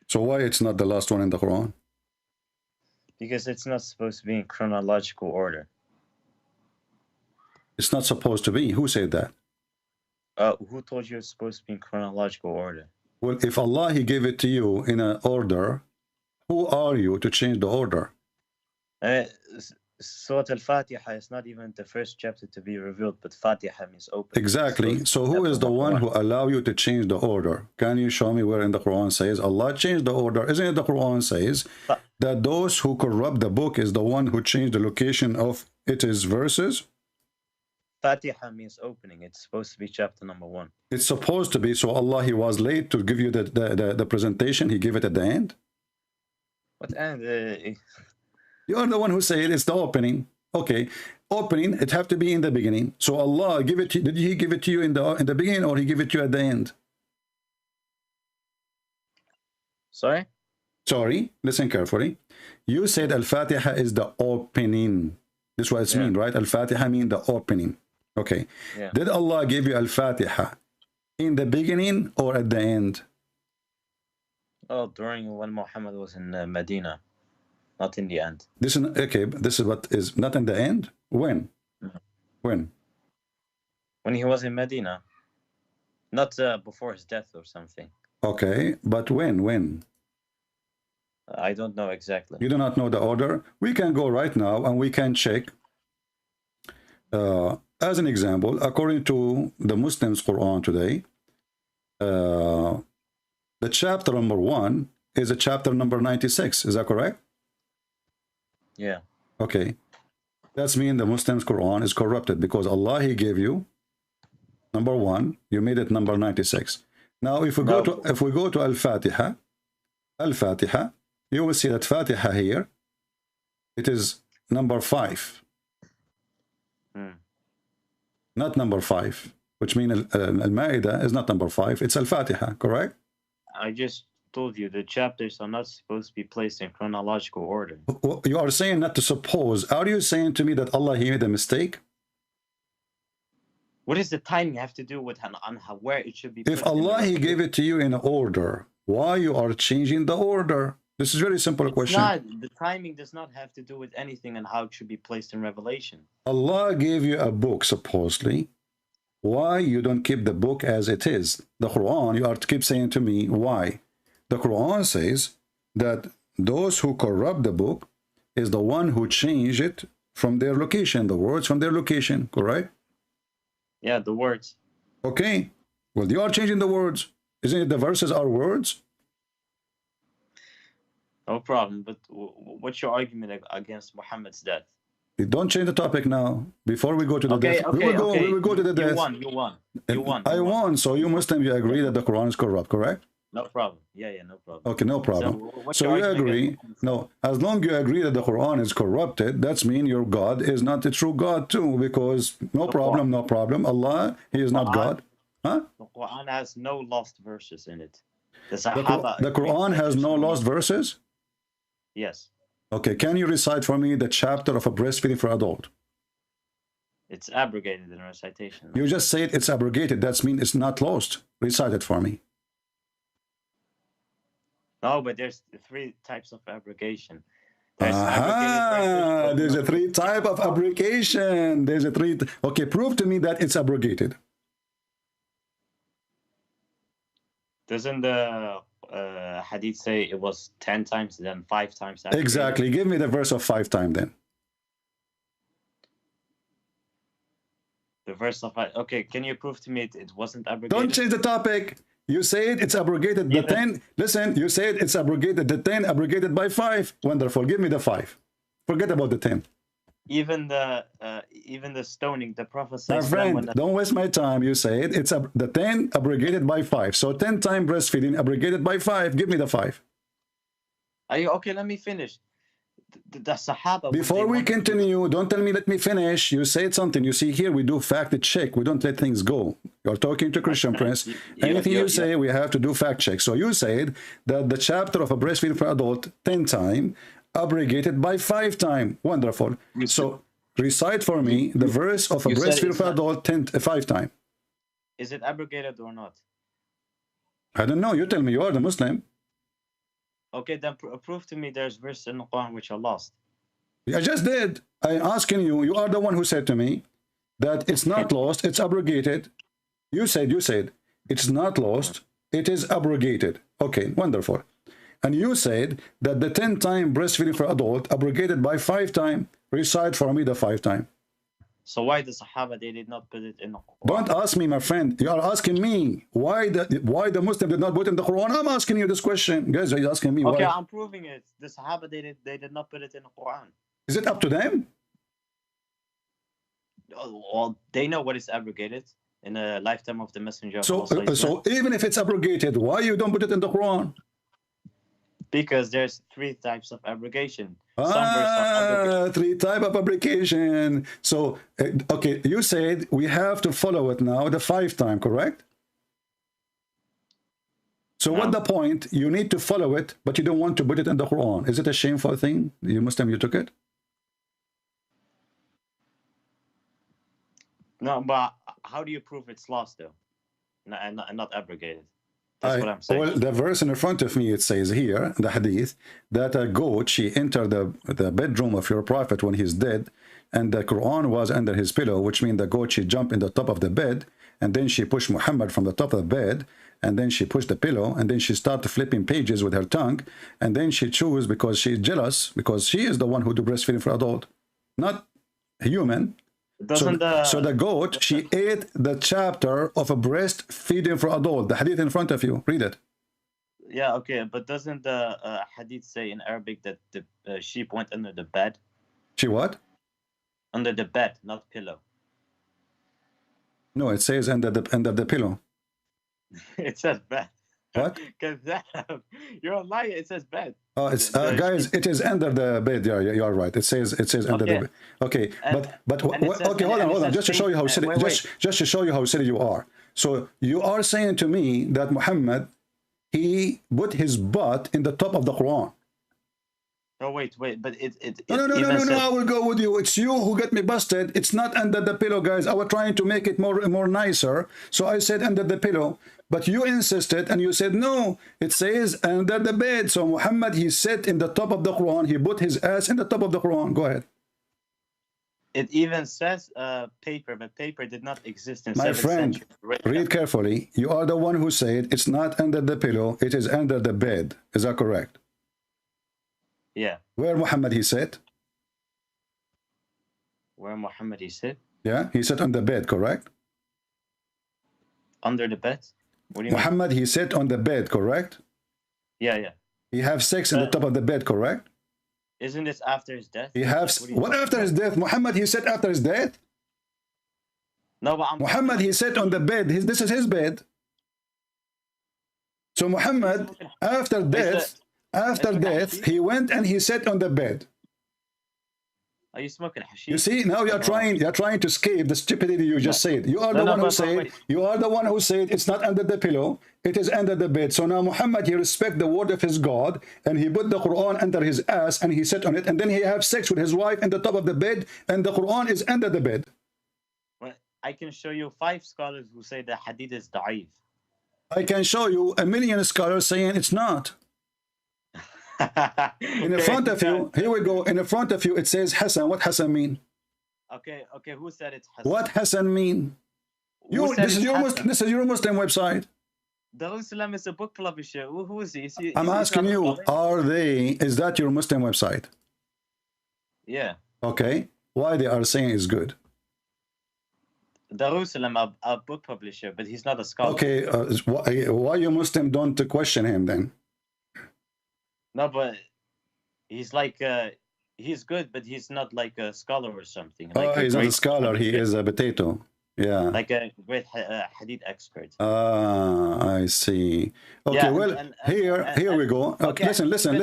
Speaker 7: So why it's not the last one in the Quran?
Speaker 8: Because it's not supposed to be in chronological order.
Speaker 7: It's not supposed to be. Who said that?
Speaker 8: Who told you it's supposed to be in chronological order?
Speaker 7: Well, if Allah he gave it to you in an order, who are you to change the order?
Speaker 8: Surah Al-Fatiha is not even the first chapter to be revealed, but Fatiha means open.
Speaker 7: Exactly. So who is the one who allow you to change the order? Can you show me where in the Quran says Allah changed the order? Isn't it the Quran says that those who corrupt the book is the one who changed the location of its verses?
Speaker 8: Fatiha means opening. It's supposed to be chapter number 1.
Speaker 7: It's supposed to be. So Allah, he was late to give you the presentation. He gave it at the end.
Speaker 8: What end?
Speaker 7: You're the one who said it's the opening. Okay, opening, it have to be in the beginning. So Allah give it to you. Did he give it to you in the beginning or he give it to you at the end?
Speaker 8: Sorry?
Speaker 7: Sorry, listen carefully. You said Al-Fatiha is the opening. This is what it means, right? Al-Fatiha means the opening. Okay.
Speaker 8: Yeah.
Speaker 7: Did Allah give you Al-Fatiha in the beginning or at the end?
Speaker 8: Oh, during when Muhammad was in Medina. Not in the end.
Speaker 7: This is okay. This is what is not in the end. When? When?
Speaker 8: When he was in Medina, not before his death or something.
Speaker 7: Okay, but when? When?
Speaker 8: I don't know exactly.
Speaker 7: You do not know the order. We can go right now and we can check. As an example, according to the Muslims' Quran today, the chapter number 1 is a chapter number 96. Is that correct?
Speaker 8: Yeah.
Speaker 7: Okay. That's mean the Muslims' Quran is corrupted because Allah he gave you number 1, you made it number 96. Now if we go to Al-Fatiha, you will see that Fatiha here, it is number 5. Not number 5, which means Al-Ma'idah is not number 5, it's Al-Fatiha, correct?
Speaker 8: I just told you the chapters are not supposed to be placed in chronological order.
Speaker 7: You are saying not to suppose. Are you saying to me that Allah, he made a mistake?
Speaker 8: What does the timing have to do with on how, where it should be?
Speaker 7: If Allah, he gave it to you in order, why you are changing the order? This is a very simple question.
Speaker 8: The timing does not have to do with anything and how it should be placed in Revelation.
Speaker 7: Allah gave you a book, supposedly. Why you don't keep the book as it is? The Quran, you are to keep saying to me, why? The Quran says that those who corrupt the book is the one who change it from their location, the words from their location, correct?
Speaker 8: Yeah, the words.
Speaker 7: Okay. Well, you are changing the words. Isn't it the verses are words?
Speaker 8: No problem. But what's your argument against Muhammad's death?
Speaker 7: Don't change the topic now. Before we go to the death. We will go to the death.
Speaker 8: You won.
Speaker 7: I won. So you Muslim, you agree that the Quran is corrupt, correct?
Speaker 8: No problem. Yeah, no problem.
Speaker 7: Okay, no problem. So you agree? No, as long you agree that the Quran is corrupted, that's mean your God is not the true God too, because no problem. Allah, he is not God. Huh?
Speaker 8: The Quran has no lost verses in it. The
Speaker 7: Quran has no lost verses?
Speaker 8: Yes.
Speaker 7: Okay, can you recite for me the chapter of a breastfeeding for adult?
Speaker 8: It's abrogated in recitation.
Speaker 7: You just said it's abrogated. That means it's not lost. Recite it for me.
Speaker 8: No, but there's 3 types of abrogation.
Speaker 7: There's a 3 type of abrogation. There's a 3. Okay, prove to me that it's abrogated.
Speaker 8: Doesn't the hadith say it was 10 times, then 5 times? Abrogated?
Speaker 7: Exactly. Give me the verse of 5 times then.
Speaker 8: The verse of 5. Okay, can you prove to me it wasn't abrogated?
Speaker 7: Don't change the topic. You said it's abrogated. The 10. Listen, you said it's abrogated. The 10 abrogated by 5. Wonderful. Give me the 5. Forget about the 10.
Speaker 8: Even the stoning, the Prophet says.
Speaker 7: My friend, don't waste my time. You said it's the 10 abrogated by 5. So 10 times breastfeeding abrogated by 5. Give me the 5.
Speaker 8: Are you okay? Let me finish. The Sahaba.
Speaker 7: Before we continue, don't tell me let me finish. You said something. You see here, we do fact check. We don't let things go. You're talking to Christian Prince. Anything you say, we have to do fact check. So you said that the chapter of a breastfeeding for adult 10 times, abrogated by 5 times. Wonderful. So recite for me the verse of a breastfeeding for adult 5 times.
Speaker 8: Is it abrogated or not?
Speaker 7: I don't know. You tell me. You are the Muslim.
Speaker 8: Okay, then prove to me there's verse in the Quran which are lost.
Speaker 7: I just did. I'm asking you. You are the one who said to me that it's not lost. It's abrogated. You said it's not lost. It is abrogated. Okay, wonderful. And you said that the 10 times breastfeeding for adult abrogated by 5 times. Recite for me the 5 times.
Speaker 8: So why the Sahaba, they did not put it in the Quran?
Speaker 7: Don't ask me, my friend. You are asking me why the Muslim did not put it in the Quran. I'm asking you this question. Guys, are you asking me why?
Speaker 8: Okay, I'm proving it. The Sahaba, they did not put it in the Quran.
Speaker 7: Is it up to them?
Speaker 8: Well, they know what is abrogated in the lifetime of the Messenger of
Speaker 7: Allah. So even if it's abrogated, why you don't put it in the Quran?
Speaker 8: Because there's 3 types of abrogation.
Speaker 7: 3 types of abrogation. So, okay, you said we have to follow it now, the 5 times, correct? So what's the point? You need to follow it, but you don't want to put it in the Quran. Is it a shameful thing? You Muslim, you took it?
Speaker 8: No, but how do you prove it's lost, though? And not abrogated? That's what I'm saying.
Speaker 7: Well, the verse in front of me, it says here, the hadith, that a goat, she entered the bedroom of your prophet when he's dead, and the Quran was under his pillow, which means the goat, she jumped in the top of the bed, and then she pushed Muhammad from the top of the bed, and then she pushed the pillow, and then she started flipping pages with her tongue, and then she chose, because she's jealous, because she is the one who do breastfeeding for adult, not human. So the goat, she ate the chapter of a breastfeeding for adult. The hadith in front of you. Read it.
Speaker 8: Yeah, okay, but doesn't the hadith say in Arabic that the sheep went under the bed?
Speaker 7: She what?
Speaker 8: Under the bed, not pillow.
Speaker 7: No, it says under the pillow.
Speaker 8: It says bed.
Speaker 7: What?
Speaker 8: You're a liar. It says bed.
Speaker 7: Oh, it's guys. It is under the bed. Yeah, you are right. It says under the bed. Okay, but okay. Hold on. Just to show you how silly. Just to show you how silly you are. So you are saying to me that Muhammad, he put his butt in the top of the Quran.
Speaker 8: Oh wait, but
Speaker 7: No, I will go with you. It's you who get me busted. It's not under the pillow, guys. I was trying to make it more nicer. So I said under the pillow, but you insisted and you said no. It says under the bed. So Muhammad, he sat in the top of the Quran. He put his ass in the top of the Quran. Go ahead.
Speaker 8: It even says paper, but paper did not exist in 7th
Speaker 7: My friend,
Speaker 8: century.
Speaker 7: read carefully. You are the one who said it's not under the pillow. It is under the bed. Is that correct?
Speaker 8: Yeah.
Speaker 7: Where Muhammad he said?
Speaker 8: Where Muhammad he said?
Speaker 7: Yeah, he sat on the bed, correct?
Speaker 8: Under the bed? What do you
Speaker 7: Muhammad
Speaker 8: mean?
Speaker 7: he sat on the bed, correct?
Speaker 8: Yeah.
Speaker 7: He have sex in the top of the bed, correct?
Speaker 8: Isn't this after his death?
Speaker 7: He have what after his death? Muhammad he sat after his death?
Speaker 8: No, but
Speaker 7: Muhammad he sat on the bed. This is his bed. So Muhammad after death, he went and he sat on the bed.
Speaker 8: Are you smoking hashish?
Speaker 7: You see, now you're trying to escape the stupidity you just said. You are the one who said, you are the one who said it's not under the pillow, it is under the bed. So now Muhammad, he respect the word of his God, and he put the Quran under his ass, and he sat on it, and then he have sex with his wife in the top of the bed, and the Quran is under the bed.
Speaker 8: Well, I can show you 5 scholars who say the hadith is da'if.
Speaker 7: I can show you a million scholars saying it's not. In front of you, here we go. In front of you, it says Hassan. What Hassan mean?
Speaker 8: Okay. Who said it's Hassan?
Speaker 7: What Hassan mean? This is your Muslim website.
Speaker 8: Darussalam is a book publisher. Who is he?
Speaker 7: I'm asking you, is that your Muslim website?
Speaker 8: Yeah.
Speaker 7: Okay. Why they are saying it's good?
Speaker 8: Darussalam, a book publisher, but he's not a scholar.
Speaker 7: Okay. Why you Muslim don't question him then?
Speaker 8: No, but he's like he's good, but he's not like a scholar or something. Like
Speaker 7: he's not a scholar. He is a potato. Yeah.
Speaker 8: Like a great hadith expert.
Speaker 7: I see. Okay. Yeah, well, here we go. Okay. Listen.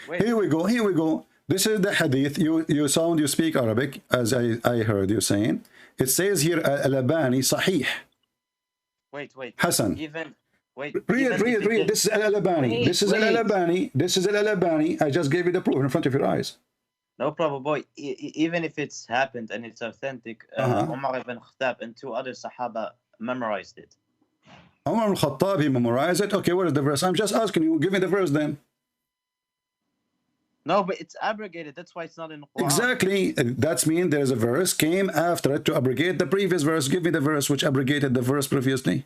Speaker 7: Wait. Here we go. This is the hadith. You speak Arabic, as I heard you saying. It says here Al-Albani Sahih.
Speaker 8: Wait.
Speaker 7: Hassan. Read. This is Al-Albani. This is Al-Albani. I just gave you the proof in front of your eyes.
Speaker 8: No problem, boy. Even if it's happened and it's authentic, Umar ibn Khattab and 2 other Sahaba memorized it.
Speaker 7: Umar ibn Khattab, he memorized it? Okay, where is the verse? I'm just asking you. Give me the verse then.
Speaker 8: No, but it's abrogated. That's why it's not in the Quran.
Speaker 7: Exactly. That means there's a verse came after it to abrogate the previous verse. Give me the verse which abrogated the verse previously.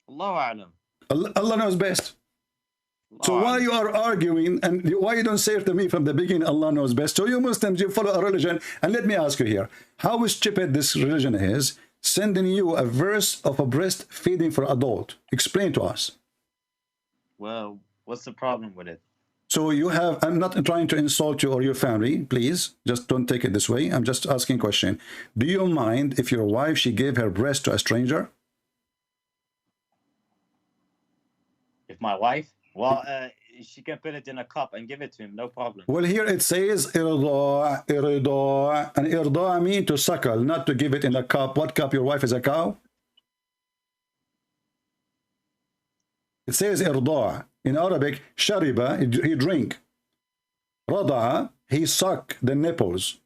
Speaker 8: Allah
Speaker 7: knows best. So why you are arguing and why you don't say it to me from the beginning, Allah knows best? So you Muslims, you follow a religion. And let me ask you here, how stupid this religion is, sending you a verse of a breastfeeding for adult. Explain to us.
Speaker 8: Well, what's the problem with it?
Speaker 7: So you have, I'm not trying to insult you or your family, please. Just don't take it this way. I'm just asking a question. Do you mind if your wife, she gave her breast to a stranger?
Speaker 8: If my wife? Well, she can put it in a cup and give it to him, no problem.
Speaker 7: Well, here it says irda', and irda' mean to suckle, not to give it in a cup. What cup? Your wife is a cow? It says irda'. In Arabic, shariba, he drink. Rada'a, he suck the nipples.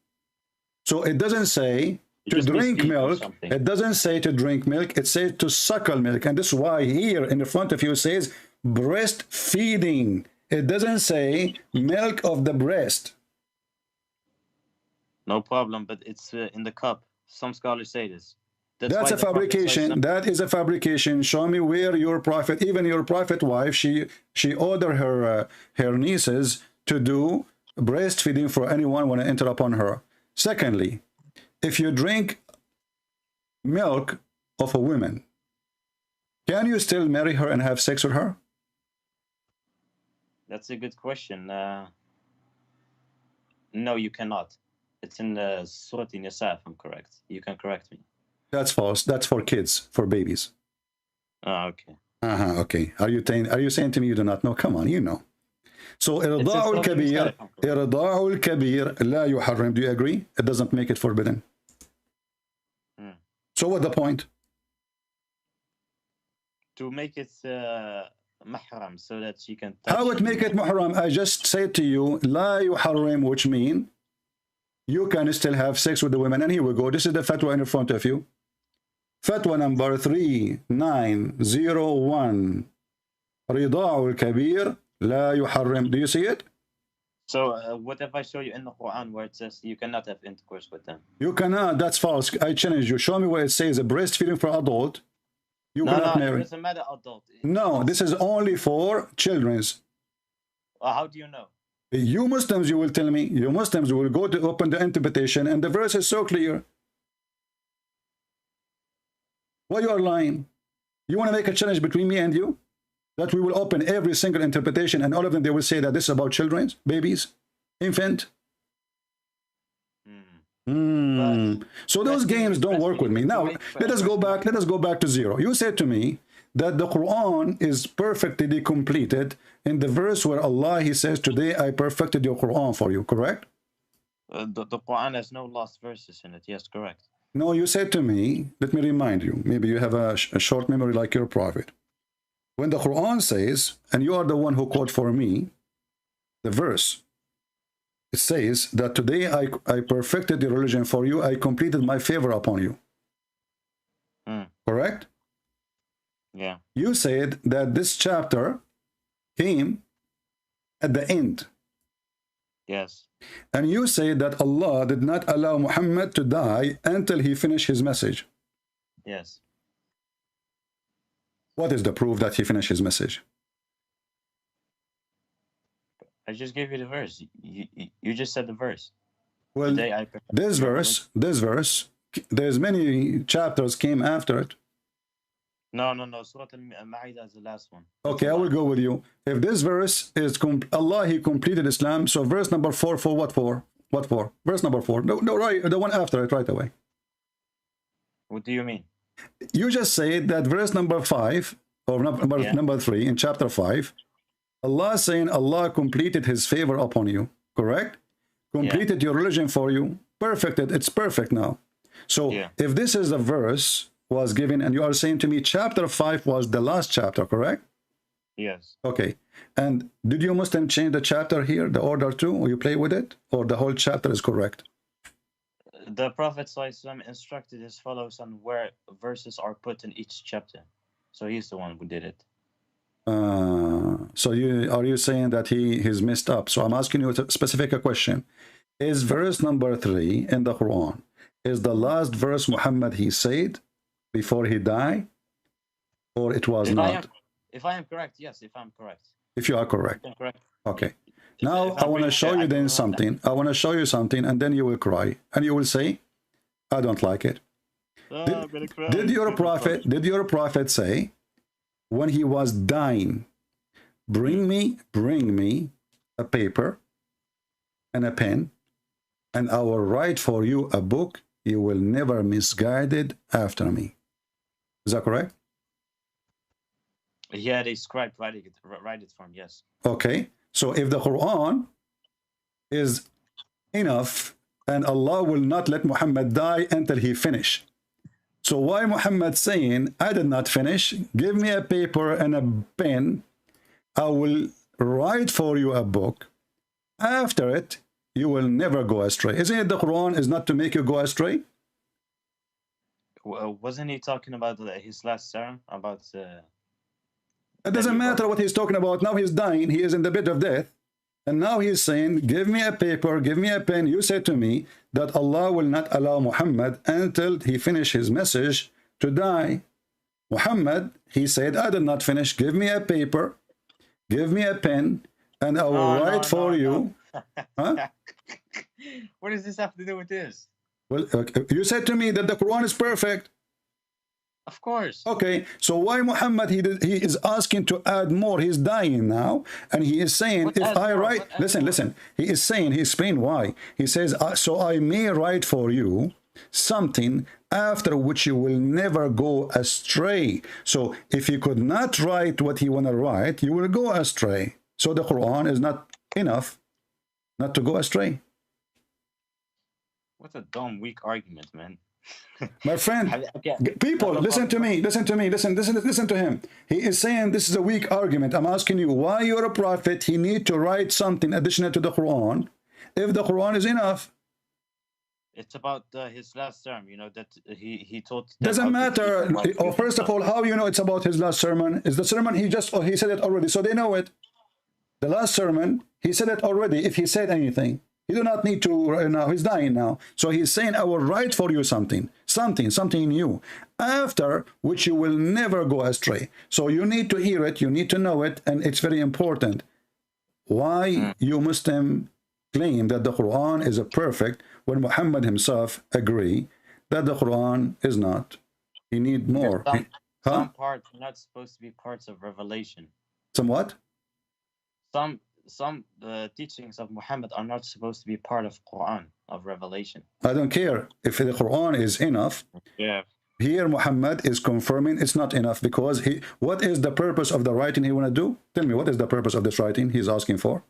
Speaker 7: So it doesn't say to drink milk. It doesn't say to drink milk. It says to suckle milk. And this is why here in the front of you it says breastfeeding. It doesn't say milk of the breast.
Speaker 8: No problem, but it's in the cup. Some scholars say this.
Speaker 7: That's a fabrication. That is a fabrication. Show me where your prophet, even your prophet wife, she ordered her nieces to do breastfeeding for anyone when I enter upon her. Secondly, if you drink milk of a woman, can you still marry her and have sex with her?
Speaker 8: That's a good question. No, you cannot. It's in the Surah Nisa, if I'm correct. You can correct me.
Speaker 7: That's false. That's for kids, for babies.
Speaker 8: Oh, okay.
Speaker 7: Okay. Are you saying to me you do not know? Come on, you know. So irda'ul kabir la yuharrim. Do you agree? It doesn't make it forbidden. So what's the point?
Speaker 8: To make it mahram, so that she can touch.
Speaker 7: How would make it muhram? I just said to you, la yuharrim, which mean you can still have sex with the women. And here we go. This is the fatwa in front of you. Fatwa number 3901. Rida'u al-kabir la yuharrim. Do you see it?
Speaker 8: So what if I show you in the Quran where it says you cannot have intercourse with them?
Speaker 7: You cannot. That's false. I challenge you. Show me where it says a breastfeeding for adult. You cannot marry.
Speaker 8: It doesn't matter adult.
Speaker 7: No, this is only for children's.
Speaker 8: How do you know?
Speaker 7: You Muslims, you will tell me. You Muslims will go to open the interpretation, and the verse is so clear. Why you are lying? You want to make a challenge between me and you? That we will open every single interpretation, and all of them, they will say that this is about children, babies, infant. So those games don't work with me. Now, let us go back to zero. You said to me that the Quran is perfectly completed in the verse where Allah, he says, today I perfected your Quran for you, correct?
Speaker 8: The Quran has no lost verses in it. Yes, correct.
Speaker 7: No, you said to me, let me remind you, maybe you have a short memory like your prophet. When the Quran says, and you are the one who quote for me, the verse, it says that today I perfected the religion for you, I completed my favor upon you. Correct?
Speaker 8: Yeah.
Speaker 7: You said that this chapter came at the end.
Speaker 8: Yes.
Speaker 7: And you say that Allah did not allow Muhammad to die until he finished his message.
Speaker 8: Yes.
Speaker 7: What is the proof that he finished his message?
Speaker 8: I just gave you the verse. You just said the verse.
Speaker 7: Well, this verse, there's many chapters came after it.
Speaker 8: No. Surah Al-Ma'idah is the last one.
Speaker 7: Okay, I will go with you. If this verse is Allah, he completed Islam. So verse number 4 for what for? What for? Verse number 4. No, right, the one after it right away.
Speaker 8: What do you mean?
Speaker 7: You just said that verse number 5 or number 3 in chapter 5, Allah saying Allah completed his favor upon you, correct? Completed your religion for you, perfected. It's perfect now. So if this is the verse was given, and you are saying to me chapter 5 was the last chapter, correct?
Speaker 8: Yes.
Speaker 7: Okay. And did you Muslim change the chapter here, the order too, or you play with it, or the whole chapter is correct?
Speaker 8: The Prophet ﷺ instructed his followers on where verses are put in each chapter. So he's the one who did it.
Speaker 7: So are you saying that he's messed up? So I'm asking you a specific question. Is verse number 3 in the Quran is the last verse Muhammad he said before he died, or it was not?
Speaker 8: If I am correct, yes. If I'm correct.
Speaker 7: If you are correct.
Speaker 8: I'm correct.
Speaker 7: Okay. Now I want to show you then something. I want to show you something, and then you will cry, and you will say, "I don't like it." Did your prophet say, when he was dying, bring me a paper and a pen, and I will write for you a book. You will never misguided after me. Is that correct?
Speaker 8: Yeah, they scribe write it for him. Yes.
Speaker 7: Okay. So if the Quran is enough, and Allah will not let Muhammad die until he finish. So why Muhammad saying, I did not finish, give me a paper and a pen, I will write for you a book. After it, you will never go astray. Isn't it the Quran is not to make you go astray?
Speaker 8: Wasn't he talking about his last sermon? About...
Speaker 7: It doesn't matter what he's talking about. Now he's dying. He is in the bed of death. And now he's saying, give me a paper, give me a pen. You said to me that Allah will not allow Muhammad until he finish his message to die. Muhammad, he said, I did not finish. Give me a paper, give me a pen, and I will write for you. Huh?
Speaker 8: What does this have to do with this?
Speaker 7: Well, you said to me that the Quran is perfect.
Speaker 8: Of course.
Speaker 7: Okay, so why Muhammad, he is asking to add more? He's dying now, and he is saying, if I write, listen, he is saying, he explained why. He says, so I may write for you something after which you will never go astray. So if you could not write what he want to write, you will go astray. So the Quran is not enough not to go astray.
Speaker 8: What a dumb, weak argument, man.
Speaker 7: My friend,
Speaker 8: Okay.
Speaker 7: people, listen to me, listen to me, listen to him. He is saying this is a weak argument. I'm asking you, why you're a prophet, he need to write something additional to the Quran if the Quran is enough?
Speaker 8: It's about his last term, you know, that he taught.
Speaker 7: Doesn't matter. Oh, first of all, how you know it's about his last sermon? Is the sermon he just, he said it already, so they know it. The last sermon, he said it already, if he said anything. You do not need to, now he's dying now. So he's saying, I will write for you something new, after which you will never go astray. So you need to hear it, you need to know it, and it's very important. Why you Muslim claim that the Quran is a perfect when Muhammad himself agree that the Quran is not. He need more.
Speaker 8: Some parts are not supposed to be parts of revelation.
Speaker 7: Somewhat?
Speaker 8: Some teachings of Muhammad are not supposed to be part of Quran, of revelation.
Speaker 7: I don't care if the Quran is enough.
Speaker 8: Yeah.
Speaker 7: Here Muhammad is confirming it's not enough, because what is the purpose of the writing he want to do? Tell me, what is the purpose of this writing he's asking for?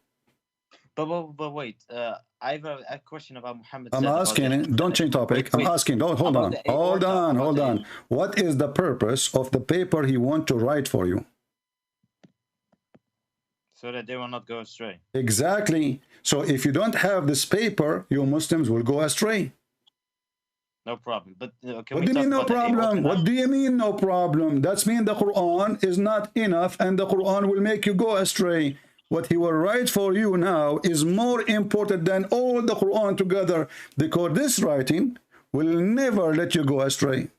Speaker 8: But wait, I have a question about Muhammad.
Speaker 7: I'm asking, don't change topic. I'm asking, hold on. What is the purpose of the paper he want to write for you?
Speaker 8: So that they will not go astray.
Speaker 7: Exactly. So if you don't have this paper, you Muslims will go astray.
Speaker 8: No problem. But
Speaker 7: what do you mean no problem? What do you mean no problem? That's mean the Quran is not enough, and the Quran will make you go astray. What he will write for you now is more important than all the Quran together, because this writing will never let you go astray.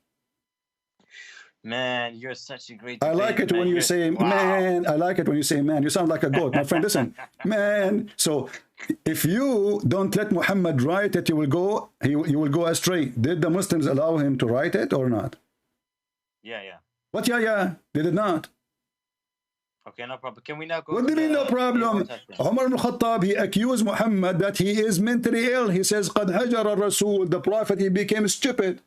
Speaker 8: Man, you're such a great
Speaker 7: I like it when you say man. I like it when you say man. You sound like a goat, my friend. Listen, man. So if you don't let Muhammad write it, you will go astray. Did the Muslims allow him to write it or not?
Speaker 8: Yeah.
Speaker 7: What? Yeah. They did not.
Speaker 8: Okay, no problem. Can we now go?
Speaker 7: What do you mean no problem? Umar ibn Khattab, he accused Muhammad that he is mentally ill. He says, "Qad hajara Rasul." The prophet, he became stupid.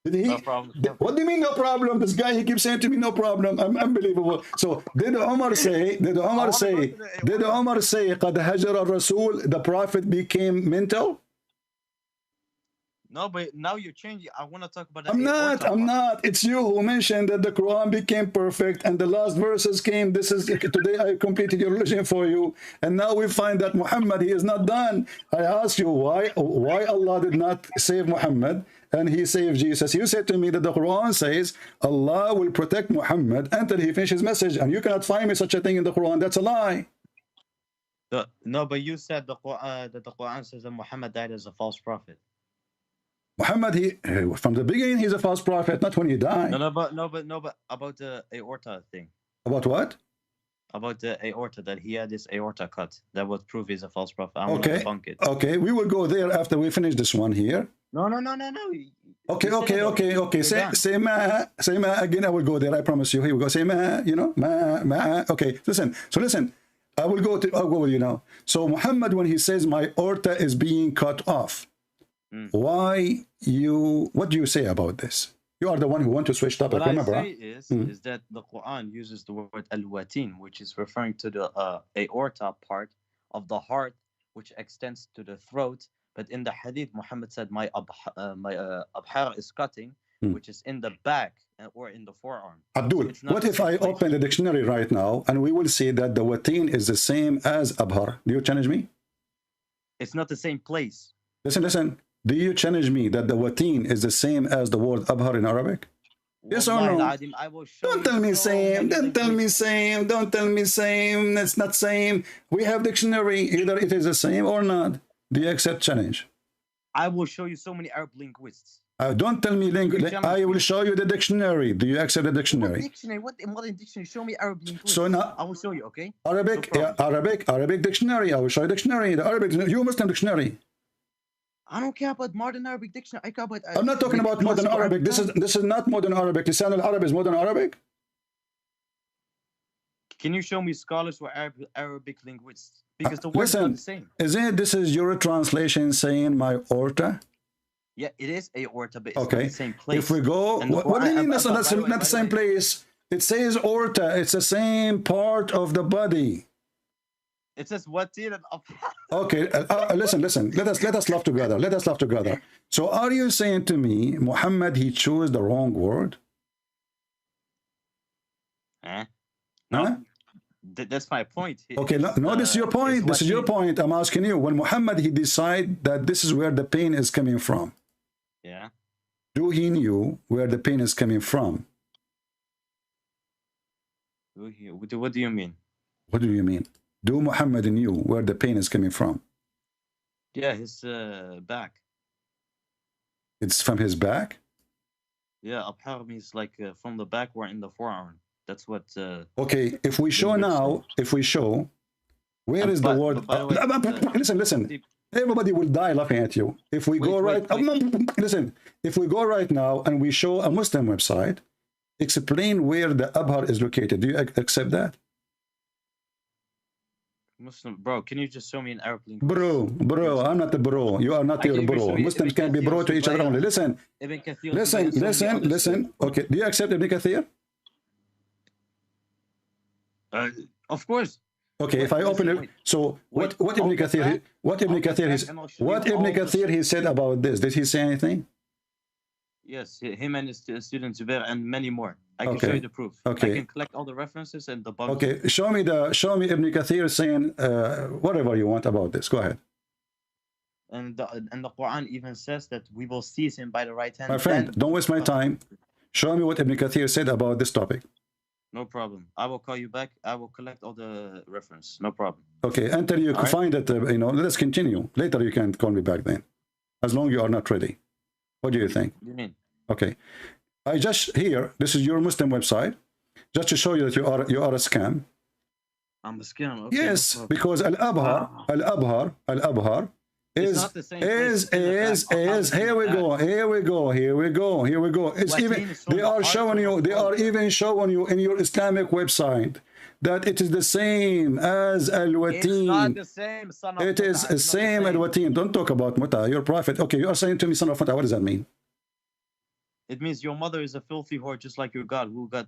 Speaker 8: No problem.
Speaker 7: What do you mean no problem? This guy, he keeps saying to me no problem. I'm unbelievable. So did Umar say قد هجر الرسول, the prophet became mental?
Speaker 8: No, but now you're changing. I want to talk about that.
Speaker 7: I'm not. It's you who mentioned that the Quran became perfect and the last verses came. This is today I completed your religion for you, and now we find that Muhammad, he is not done. I asked you why Allah did not save Muhammad and he saved Jesus. You said to me that the Quran says Allah will protect Muhammad until he finishes his message, and you cannot find me such a thing in the Quran. That's a lie.
Speaker 8: No, but you said that the Quran says that Muhammad died as a false prophet.
Speaker 7: Muhammad, from the beginning, he's a false prophet, not when he died.
Speaker 8: No, but about the aorta thing.
Speaker 7: About what?
Speaker 8: About the aorta, that he had this aorta cut. That would prove he's a false prophet. I want to debunk it.
Speaker 7: Okay, we will go there after we finish this one here.
Speaker 8: No.
Speaker 7: Okay. Say ma again. I will go there. I promise you. Here we go. Say ma. You know ma. Okay. Listen. I will go with you now. So Muhammad, when he says my aorta is being cut off, what do you say about this? You are the one who want to switch topic. Remember?
Speaker 8: What I say is that the Quran uses the word al-watin, which is referring to the aorta part of the heart, which extends to the throat. But in the hadith, Muhammad said, my abhar is cutting, which is in the back or in the forearm.
Speaker 7: Abdul, what if I open the dictionary right now and we will see that the watin is the same as abhar? Do you challenge me?
Speaker 8: It's not the same place.
Speaker 7: Listen. Do you challenge me that the watin is the same as the word abhar in Arabic? Yes or no? Don't tell me same. Don't tell me same. Don't tell me same. It's not same. We have dictionary. Either it is the same or not. Do you accept challenge?
Speaker 8: I will show you so many Arab linguists.
Speaker 7: Don't tell me linguist. I will show you the dictionary. Do you accept the dictionary?
Speaker 8: What dictionary? What modern dictionary? Show me Arab linguists.
Speaker 7: So now
Speaker 8: I will show you. Okay.
Speaker 7: Arabic dictionary. I will show you dictionary. The Arabic. You Muslim dictionary.
Speaker 8: I don't care about modern Arabic dictionary. I care about.
Speaker 7: I'm not talking about modern Arabic. This is not modern Arabic. Lisan al-Arab is modern Arabic.
Speaker 8: Can you show me scholars who are Arabic linguists? Because the words are the same.
Speaker 7: Isn't this is your translation saying my aorta?
Speaker 8: Yeah, it is aorta, but it's not the same place.
Speaker 7: If we go, what do you mean that's not the same place? It says aorta. It's the same part of the body.
Speaker 8: It says watin and
Speaker 7: Okay, listen. Let us love together. Let us love together. So, are you saying to me, Muhammad, he chose the wrong word?
Speaker 8: No,
Speaker 7: Huh?
Speaker 8: that's my point.
Speaker 7: Okay, no, this is your point. This is your point. I'm asking you. When Muhammad he decide that this is where the pain is coming from,
Speaker 8: yeah,
Speaker 7: do he knew where the pain is coming from?
Speaker 8: What do you mean?
Speaker 7: What do you mean? Do Muhammad knew where the pain is coming from?
Speaker 8: Yeah, his back.
Speaker 7: It's from his back?
Speaker 8: Yeah, abhar means like from the back or in the forearm. That's what.
Speaker 7: Okay, if we show now, if we show, where is the word? Listen. Everybody will die laughing at you. If we go right, listen. If we go right now and we show a Muslim website, explain where the abhar is located. Do you accept that?
Speaker 8: Muslim, bro, can you just show me an Arab link?
Speaker 7: Bro, I'm not the bro. You are not your bro. Muslims can be bro to each other only. Listen. Listen. Okay, do you accept Ibn Kathir?
Speaker 8: Of course.
Speaker 7: Okay, if I open it, so what Ibn Kathir he said about this? Did he say anything?
Speaker 8: Yes, him and his student Zubair and many more. I can show you the proof.
Speaker 7: Okay.
Speaker 8: I can collect all the references and the bugs.
Speaker 7: Okay, show me Ibn Kathir saying whatever you want about this. Go ahead.
Speaker 8: And the Quran even says that we will seize him by the right hand.
Speaker 7: My friend, don't waste my time. Show me what Ibn Kathir said about this topic.
Speaker 8: No problem. I will call you back. I will collect all the reference. No problem.
Speaker 7: Okay, until you can find it, let us continue. Later you can call me back then. As long as you are not ready. What do you think?
Speaker 8: What do you mean?
Speaker 7: Okay. I just here, this is your Muslim website, just to show you that you are a scam.
Speaker 8: I'm a scam. Okay,
Speaker 7: yes, because al-abhar is here we go. It's even they are even showing you in your Islamic website that it is the same as al-watin.
Speaker 8: It's not the same, son of
Speaker 7: It is the same al-watin. Don't talk about muta, your prophet. Okay, you are saying to me son of muta. What does that mean?
Speaker 8: It means your mother is a filthy whore, just like your God, who got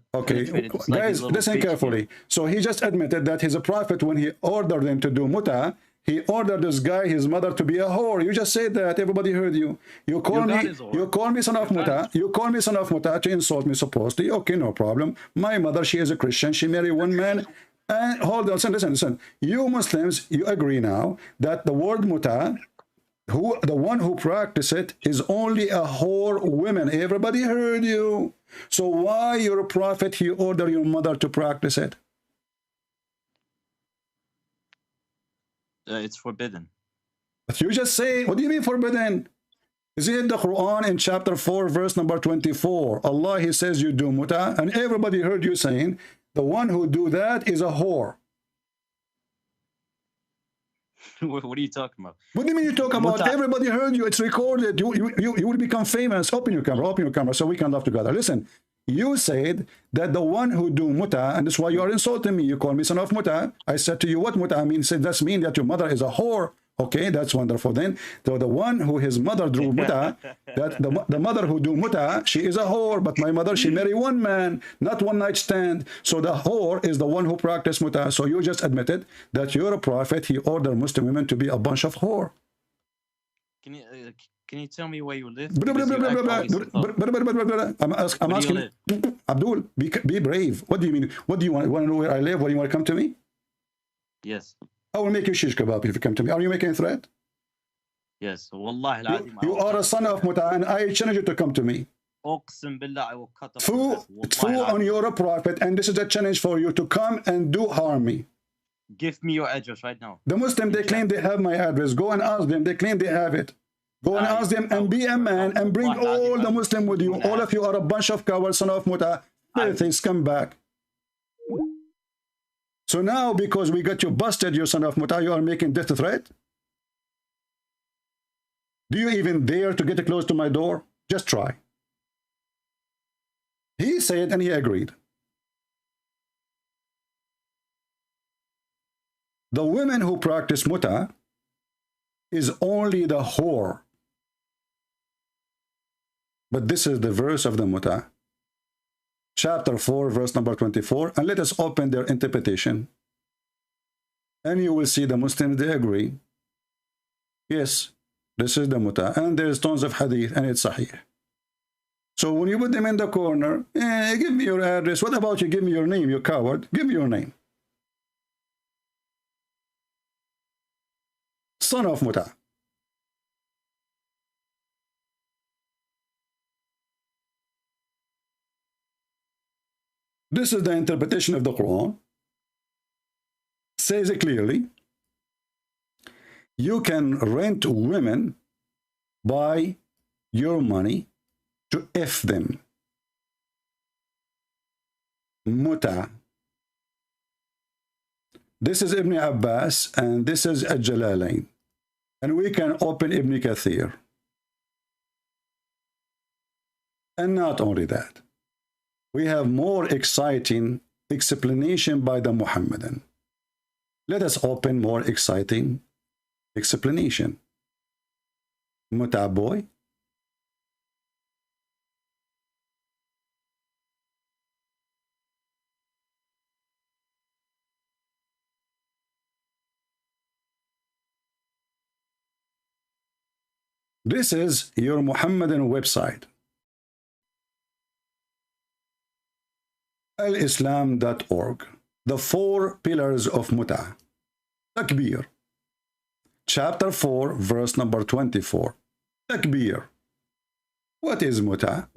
Speaker 7: guys, listen carefully. So he just admitted that he's a prophet when he ordered them to do muta. He ordered this guy, his mother, to be a whore. You just said that. Everybody heard you. You call me son of muta. You call me son of muta to insult me supposedly. Okay, no problem. My mother, she is a Christian. She married one man. And hold on, listen. You Muslims, you agree now that the word muta, the one who practice it is only a whore woman. Everybody heard you. So why your prophet, he ordered your mother to practice it?
Speaker 8: It's forbidden.
Speaker 7: But you just say, what do you mean forbidden? Is it in the Quran in chapter 4, verse number 24? Allah, he says you do muta, and everybody heard you saying, the one who do that is a whore.
Speaker 8: What are you talking about?
Speaker 7: What do you mean you talk about? Everybody heard you. It's recorded. You will become famous. Open your camera so we can laugh together. Listen, you said that the one who do muta, and that's why you are insulting me. You call me son of muta. I said to you, what muta means? Said that's mean that your mother is a whore. Okay, that's wonderful. Then so the one who his mother drew muta, that the mother who do muta, she is a whore. But my mother, she married one man, not one night stand. So the whore is the one who practiced muta. So you just admitted that you're a prophet. He ordered Muslim women to be a bunch of whore.
Speaker 8: Can you tell me where you live?
Speaker 7: I'm asking. Abdul, be brave. What do you mean? What do you want? Want to know where I live? What do you want to come to me?
Speaker 8: Yes.
Speaker 7: I will make you shish kebab if you come to me. Are you making a threat?
Speaker 8: Yes. Wallahi,
Speaker 7: you are a son of muta, and I challenge you to come to me.
Speaker 8: I will cut off
Speaker 7: Fu on your prophet, and this is a challenge for you to come and do harm me.
Speaker 8: Give me your address right now.
Speaker 7: The Muslim, they claim they have my address. Go and ask them. They claim they have it. Go and ask them and be a man and bring all the Muslim with you. All of you are a bunch of cowards, son of muta. Everything's come back. So now, because we got you busted, you son of muta, you are making death threat? Do you even dare to get close to my door? Just try. He said and he agreed. The women who practice muta is only the whore. But this is the verse of the muta. Chapter 4, verse number 24. And let us open their interpretation. And you will see the Muslims, they agree. Yes, this is the muta. And there's tons of hadith and it's sahih. So when you put them in the corner, give me your address. What about you? Give me your name, you coward. Give me your name. Son of muta. This is the interpretation of the Quran. Says it clearly. You can rent women by your money to F them. Muta. This is Ibn Abbas and this is Al-Jalalain. And we can open Ibn Kathir. And not only that, we have more exciting explanation by the Muhammadan. Let us open more exciting explanation. Muta boy. This is your Muhammadan website. alislam.org. The 4 pillars of muta. Takbir. Chapter 4, verse number 24. Takbir. What is muta?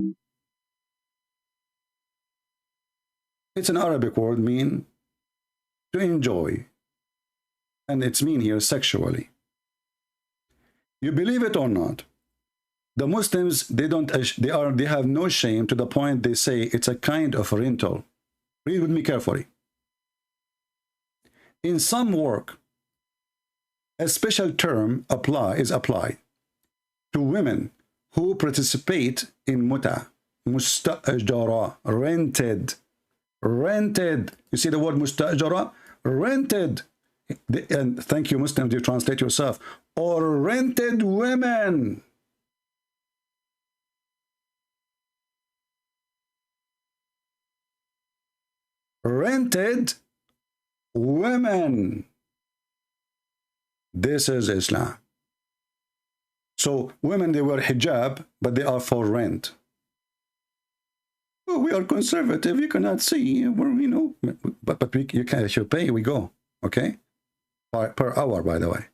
Speaker 7: It's an Arabic word mean to enjoy. And it's mean here sexually. You believe it or not, the Muslims, they have no shame to the point they say it's a kind of rental. Read with me carefully. In some work, a special term is applied to women who participate in muta, mustajara, rented. You see the word mustajara? Rented. And thank you, Muslims, you translate yourself. Or rented women. Rented women. This is Islam. So women, they wear hijab, but they are for rent. Well, we are conservative. You cannot see. We're, you know, but you can. If you pay, we go. Okay, per hour, by the way.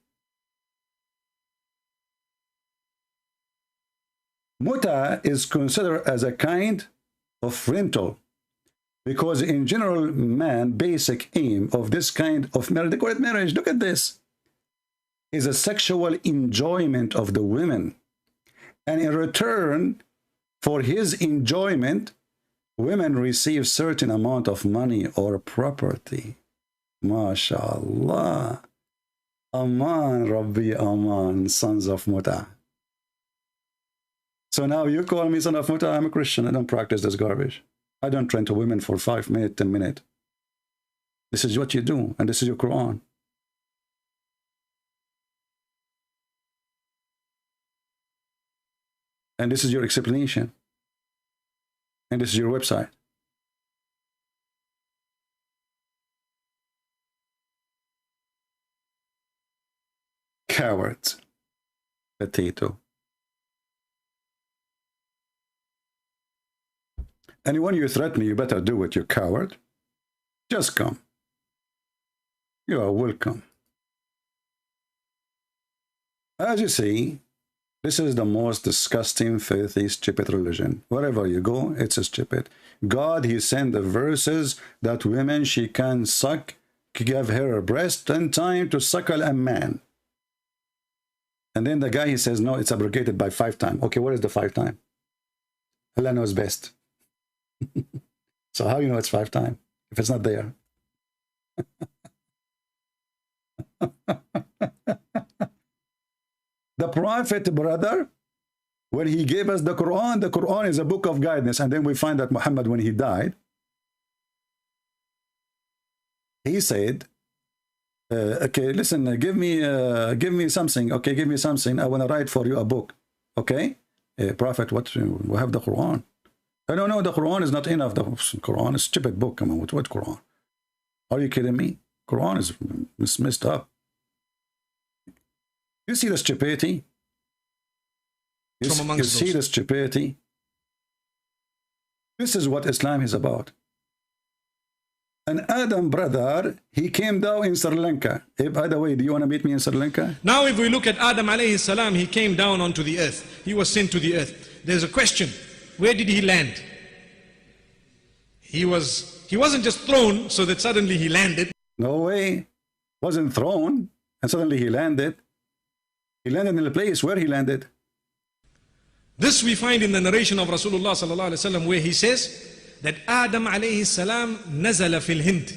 Speaker 7: Muta is considered as a kind of rental. Because in general, man, basic aim of this kind of marriage, they call it marriage, look at this, is a sexual enjoyment of the women. And in return for his enjoyment, women receive certain amount of money or property. MashaAllah. Aman, Rabbi Aman, sons of muta. So now you call me son of muta, I'm a Christian, I don't practice this garbage. I don't rent to women for 5 minutes, 10 minutes. This is what you do, and this is your Quran. And this is your explanation. And this is your website. Cowards. Potato. And when you threaten me, you better do it, you coward. Just come. You are welcome. As you see, this is the most disgusting, filthy, stupid religion. Wherever you go, it's stupid. God, he sent the verses that women, she can suck, give her a breast and time to suckle a man. And then the guy, he says, no, it's abrogated by 5 times. Okay, what is the 5 times? Allah knows best. So how you know it's 5 times if it's not there? The Prophet, brother, when he gave us the Quran is a book of guidance. And then we find that Muhammad, when he died, he said, okay, listen, give me something. Okay, give me something. I want to write for you a book. Okay, Prophet, what? We have the Quran. No, the Quran is not enough. The Quran is a stupid book. Come on, what Quran? Are you kidding me? Quran is messed up. You see the stupidity? You see the stupidity? This is what Islam is about. And Adam, brother, he came down in Sri Lanka. Hey, by the way, do you want to meet me in Sri Lanka?
Speaker 10: Now if we look at Adam alayhi salam, he came down onto the earth. He was sent to the earth. There's a question. Where did he land? He wasn't just thrown so that suddenly he landed.
Speaker 7: No way. Wasn't thrown and suddenly he landed. He landed in a place where he landed.
Speaker 10: This we find in the narration of Rasulullah sallallahu alaihi wasallam, where he says that Adam alayhi salam nazala fil Hind.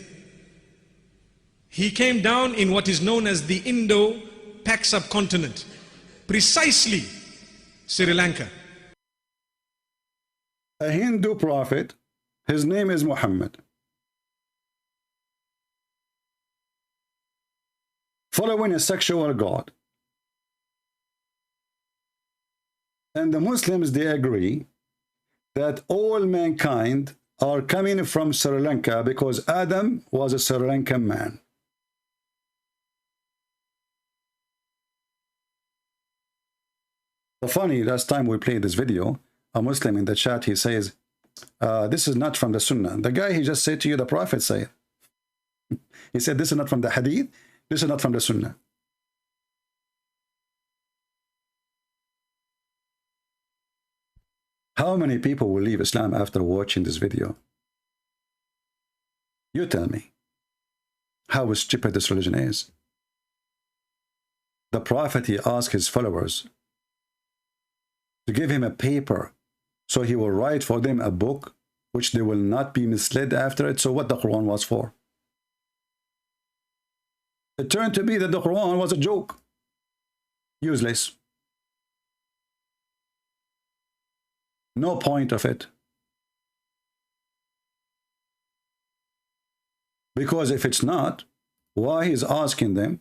Speaker 10: He came down in what is known as the Indo-Pak subcontinent, precisely Sri Lanka.
Speaker 7: A Hindu prophet, his name is Muhammad, following a sexual god. And the Muslims, they agree that all mankind are coming from Sri Lanka because Adam was a Sri Lankan man. So funny, last time we played this video, a Muslim in the chat, he says, this is not from the Sunnah. The guy, he just said to you, the Prophet said. He said, this is not from the Hadith, this is not from the Sunnah. How many people will leave Islam after watching this video? You tell me how stupid this religion is. The Prophet, he asked his followers to give him a paper so he will write for them a book which they will not be misled after it. So what the Quran was for? It turned to be that the Quran was a joke. Useless. No point of it. Because if it's not, why he's asking them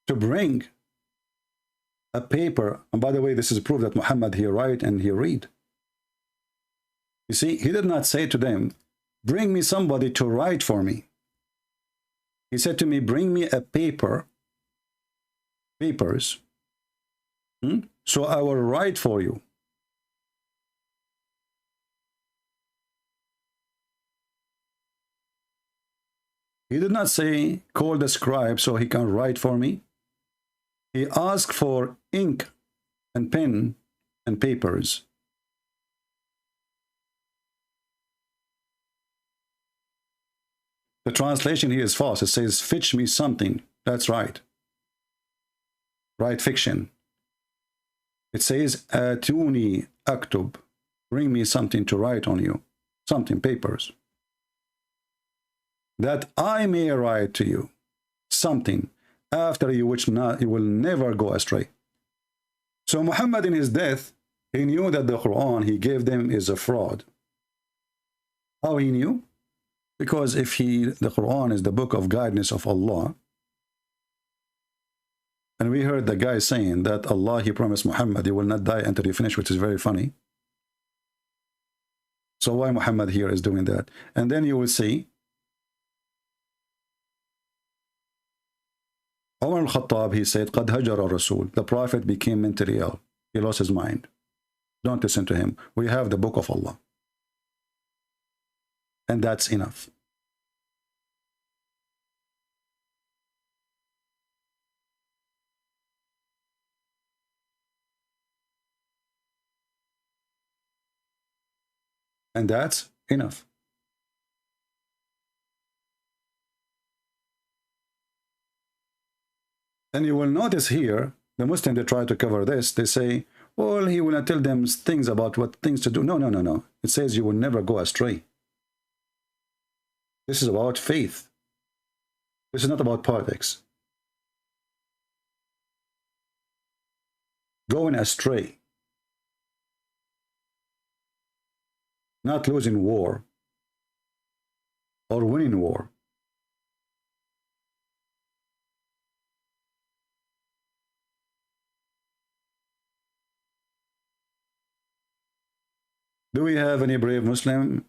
Speaker 7: to bring a paper? And by the way, this is proof that Muhammad, he write and he read. You see, he did not say to them, bring me somebody to write for me. He said to me, bring me a papers, so I will write for you. He did not say, call the scribe so he can write for me. He asked for ink and pen and papers. The translation here is false. It says, fetch me something. That's right. Write fiction. It says, atuni aktub. Bring me something to write on you. Something, papers. That I may write to you something after you which not you will never go astray. So Muhammad in his death, he knew that the Quran he gave them is a fraud. How he knew? Because the Quran is the book of guidance of Allah, and we heard the guy saying that Allah, he promised Muhammad, you will not die until you finish, which is very funny. So why Muhammad here is doing that? And then you will see Umar al-Khattab, he said, قَدْ هَجَرَ الرَّسُولِ. The Prophet became mentally ill. He lost his mind. Don't listen to him. We have the book of Allah. And that's enough. And that's enough. And you will notice here, the Muslims, they try to cover this. They say, well, he will not tell them things about what things to do. No, no, no, no. It says you will never go astray. This is about faith. This is not about politics. Going astray. Not losing war or winning war. Do we have any brave Muslim?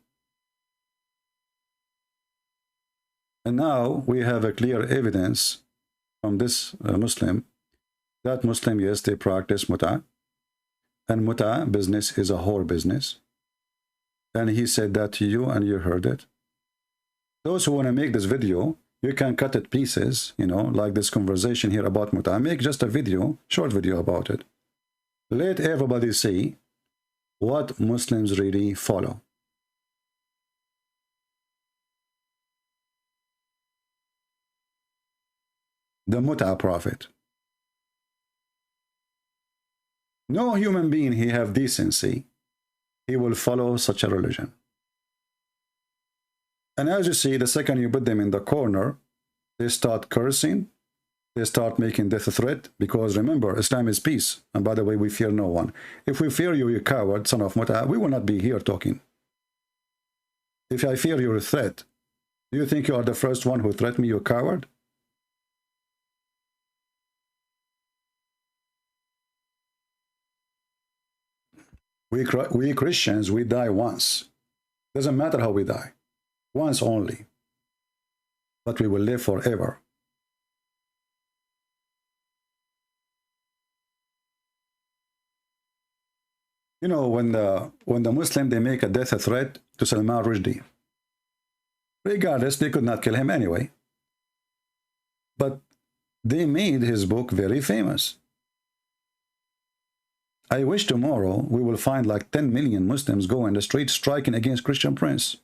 Speaker 7: And now we have a clear evidence from this Muslim, that Muslim, yes, they practice muta, and muta business is a whore business. And he said that to you and you heard it. Those who want to make this video, you can cut it pieces, you know, like this conversation here about muta. Make just a video, short video about it. Let everybody see what Muslims really follow. The muta prophet. No human being he have decency, he will follow such a religion. And as you see, the second you put them in the corner, they start cursing, they start making death threat, because remember, Islam is peace. And by the way, we fear no one. If we fear you, you coward, son of muta, we will not be here talking. If I fear your threat, do you think you are the first one who threatened me, you coward? We Christians, we die once. Doesn't matter how we die. Once only. But we will live forever. You know, when the Muslim, they make a death threat to Salman Rushdie. Regardless, they could not kill him anyway. But they made his book very famous. I wish tomorrow we will find like 10 million Muslims go in the street striking against Christian Prince.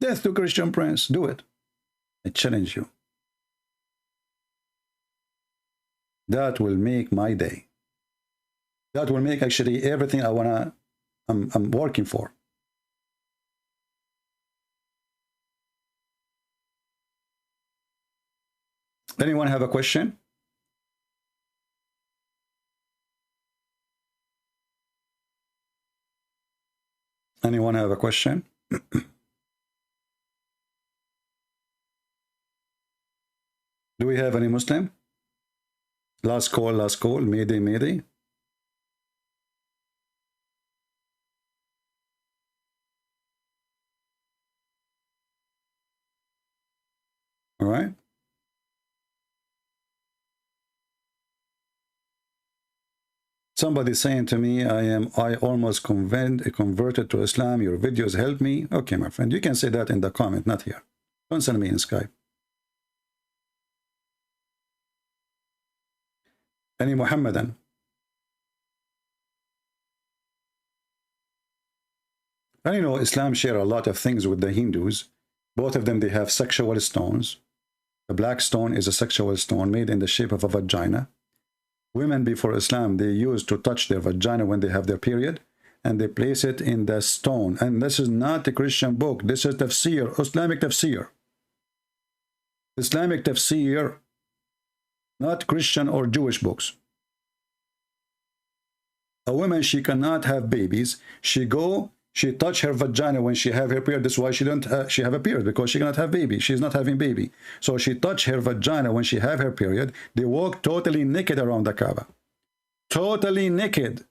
Speaker 7: Death to Christian Prince. Do it. I challenge you. That will make my day. That will make actually everything I'm working for. Anyone have a question? Anyone have a question? Do we have any Muslim? Last call, mayday, mayday. All right. Somebody saying to me, I almost converted to Islam. Your videos helped me. Okay, my friend, you can say that in the comment, not here. Don't send me in Skype. Any Muhammadan? And you know, Islam share a lot of things with the Hindus. Both of them, they have sexual stones. The black stone is a sexual stone made in the shape of a vagina. Women before Islam, they used to touch their vagina when they have their period, and they place it in the stone. And this is not a Christian book. This is tafsir, Islamic tafsir. Islamic tafsir, not Christian or Jewish books. A woman, she cannot have babies. She touch her vagina when she have her period. That's why she have a period, because she cannot have baby. She's not having baby. So she touch her vagina when she have her period. They walk totally naked around the Kaaba. Totally naked.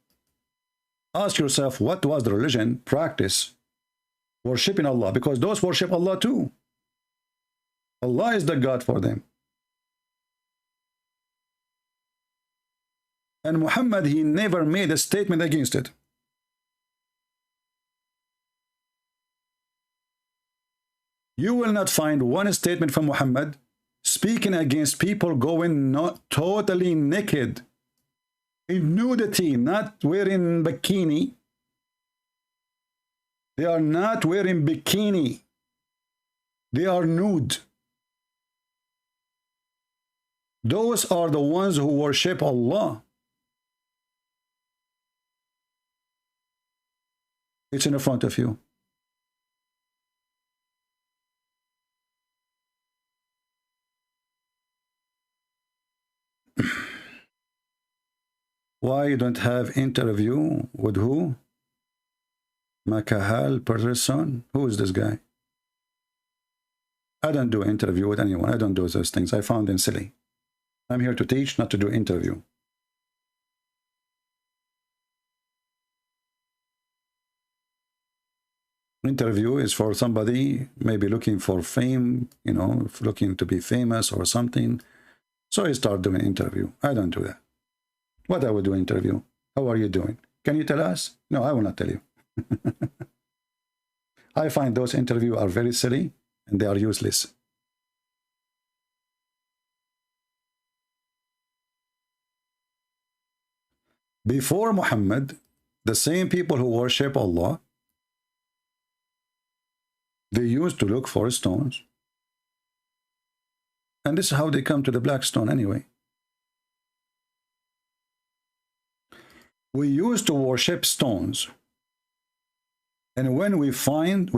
Speaker 7: Ask yourself, what was the religion practice? Worshipping Allah, because those worship Allah too. Allah is the God for them. And Muhammad, he never made a statement against it. You will not find one statement from Muhammad speaking against people going not totally naked, in nudity, not wearing bikini. They are not wearing bikini. They are nude. Those are the ones who worship Allah. It's in front of you. Why you don't have interview with who? Makahal person? Who is this guy? I don't do interview with anyone. I don't do those things. I found them silly. I'm here to teach, not to do interview. Interview is for somebody maybe looking for fame, you know, looking to be famous or something. So he start doing interview. I don't do that. What I would do interview? How are you doing? Can you tell us? No, I will not tell you. I find those interviews are very silly and they are useless. Before Muhammad, the same people who worship Allah, they used to look for stones. And this is how they come to the black stone anyway. We used to worship stones. And when we found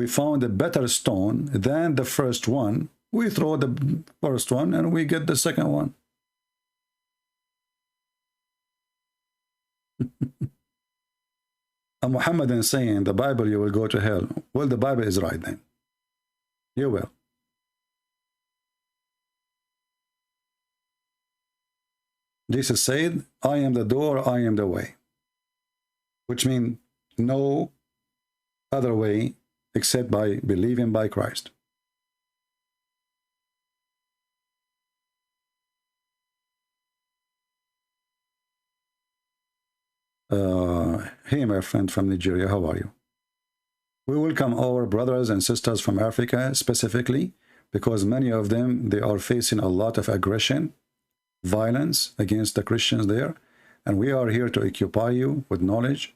Speaker 7: a better stone than the first one, we throw the first one and we get the second one. And Muhammad is saying, the Bible, you will go to hell. Well, the Bible is right then. You will. Jesus said, I am the door, I am the way. Which means no other way except by believing by Christ. Hey, my friend from Nigeria, how are you? We welcome our brothers and sisters from Africa specifically because many of them, they are facing a lot of aggression, violence against the Christians there. And we are here to occupy you with knowledge.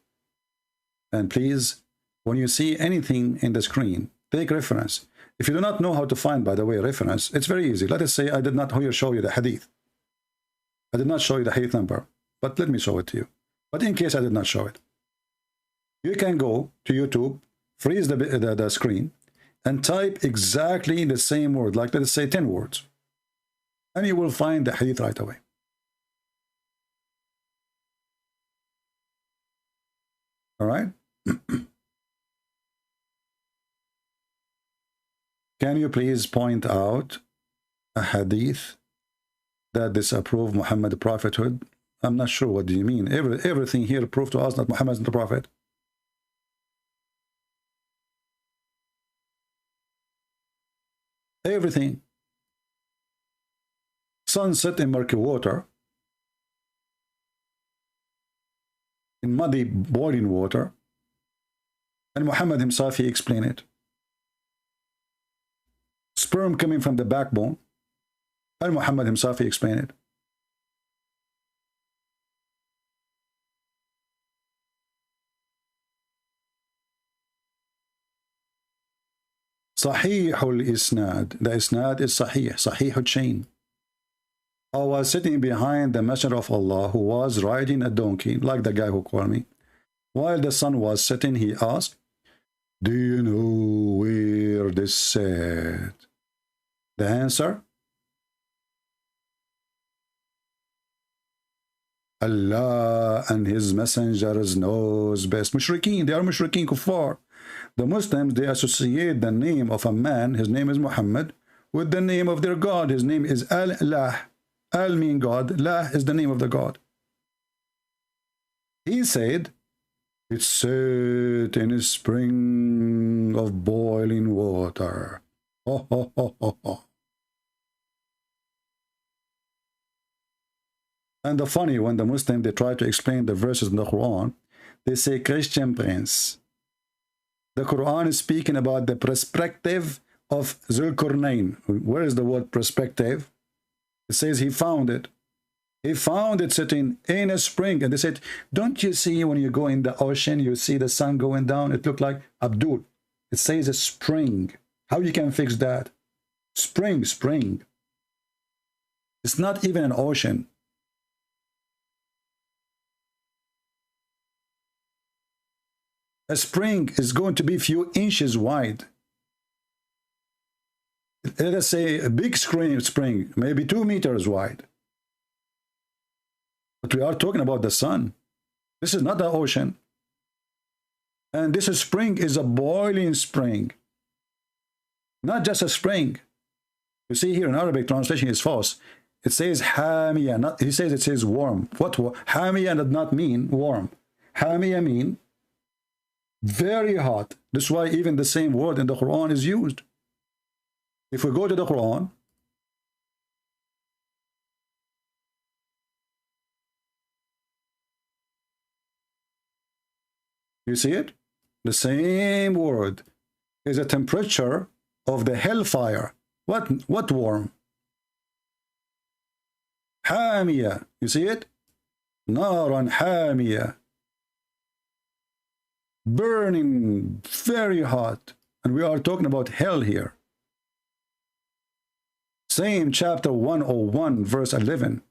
Speaker 7: And please, when you see anything in the screen, take reference. If you do not know how to find, by the way, reference, it's very easy. Let us say I did not show you the hadith. I did not show you the hadith number, but let me show it to you. But in case I did not show it, you can go to YouTube, freeze the screen, and type exactly the same word, like let's say 10 words. And you will find the hadith right away. All right? Can you please point out a hadith that disapprove Muhammad prophethood? I'm not sure what do you mean. Everything here proved to us that Muhammad is the prophet. Everything. Sunset in murky water, in muddy boiling water, and Muhammad himself, he explained it. Sperm coming from the backbone, and Muhammad himself, he explained it. Sahih al-Isnad. The Isnad is Sahih. Sahih al-Chain. I was sitting behind the Messenger of Allah who was riding a donkey, like the guy who called me. While the sun was setting, he asked, do you know where this said? The answer? Allah and His messengers knows best. Mushrikeen, they are Mushrikeen kuffar. The Muslims, they associate the name of a man, his name is Muhammad, with the name of their God. His name is Al-Lah. Al means God. Lah is the name of the God. He said, it's set in a spring of boiling water. Oh, oh, oh, oh, oh. And the funny, when the Muslims, they try to explain the verses in the Quran, they say, Christian prince. The Quran is speaking about the perspective of Zulqarnain. Where is the word perspective? It says he found it. He found it sitting in a spring. And they said, don't you see when you go in the ocean, you see the sun going down? It looked like Abdul. It says a spring. How you can fix that? Spring, spring. It's not even an ocean. A spring is going to be a few inches wide. Let us say a big spring, maybe 2 meters wide. But we are talking about the sun. This is not the ocean. And this spring is a boiling spring. Not just a spring. You see here in Arabic translation is false. It says hamiya. He says it says warm. What hamiya does not mean warm. Hamiya mean Very hot. That's why even the same word in the Quran is used. If we go to the Quran, you see it? The same word is a temperature of the hellfire. What warm? Hamiya. You see it? Naran hamiya. Burning, very hot. And we are talking about hell here. Same chapter 101, verse 11.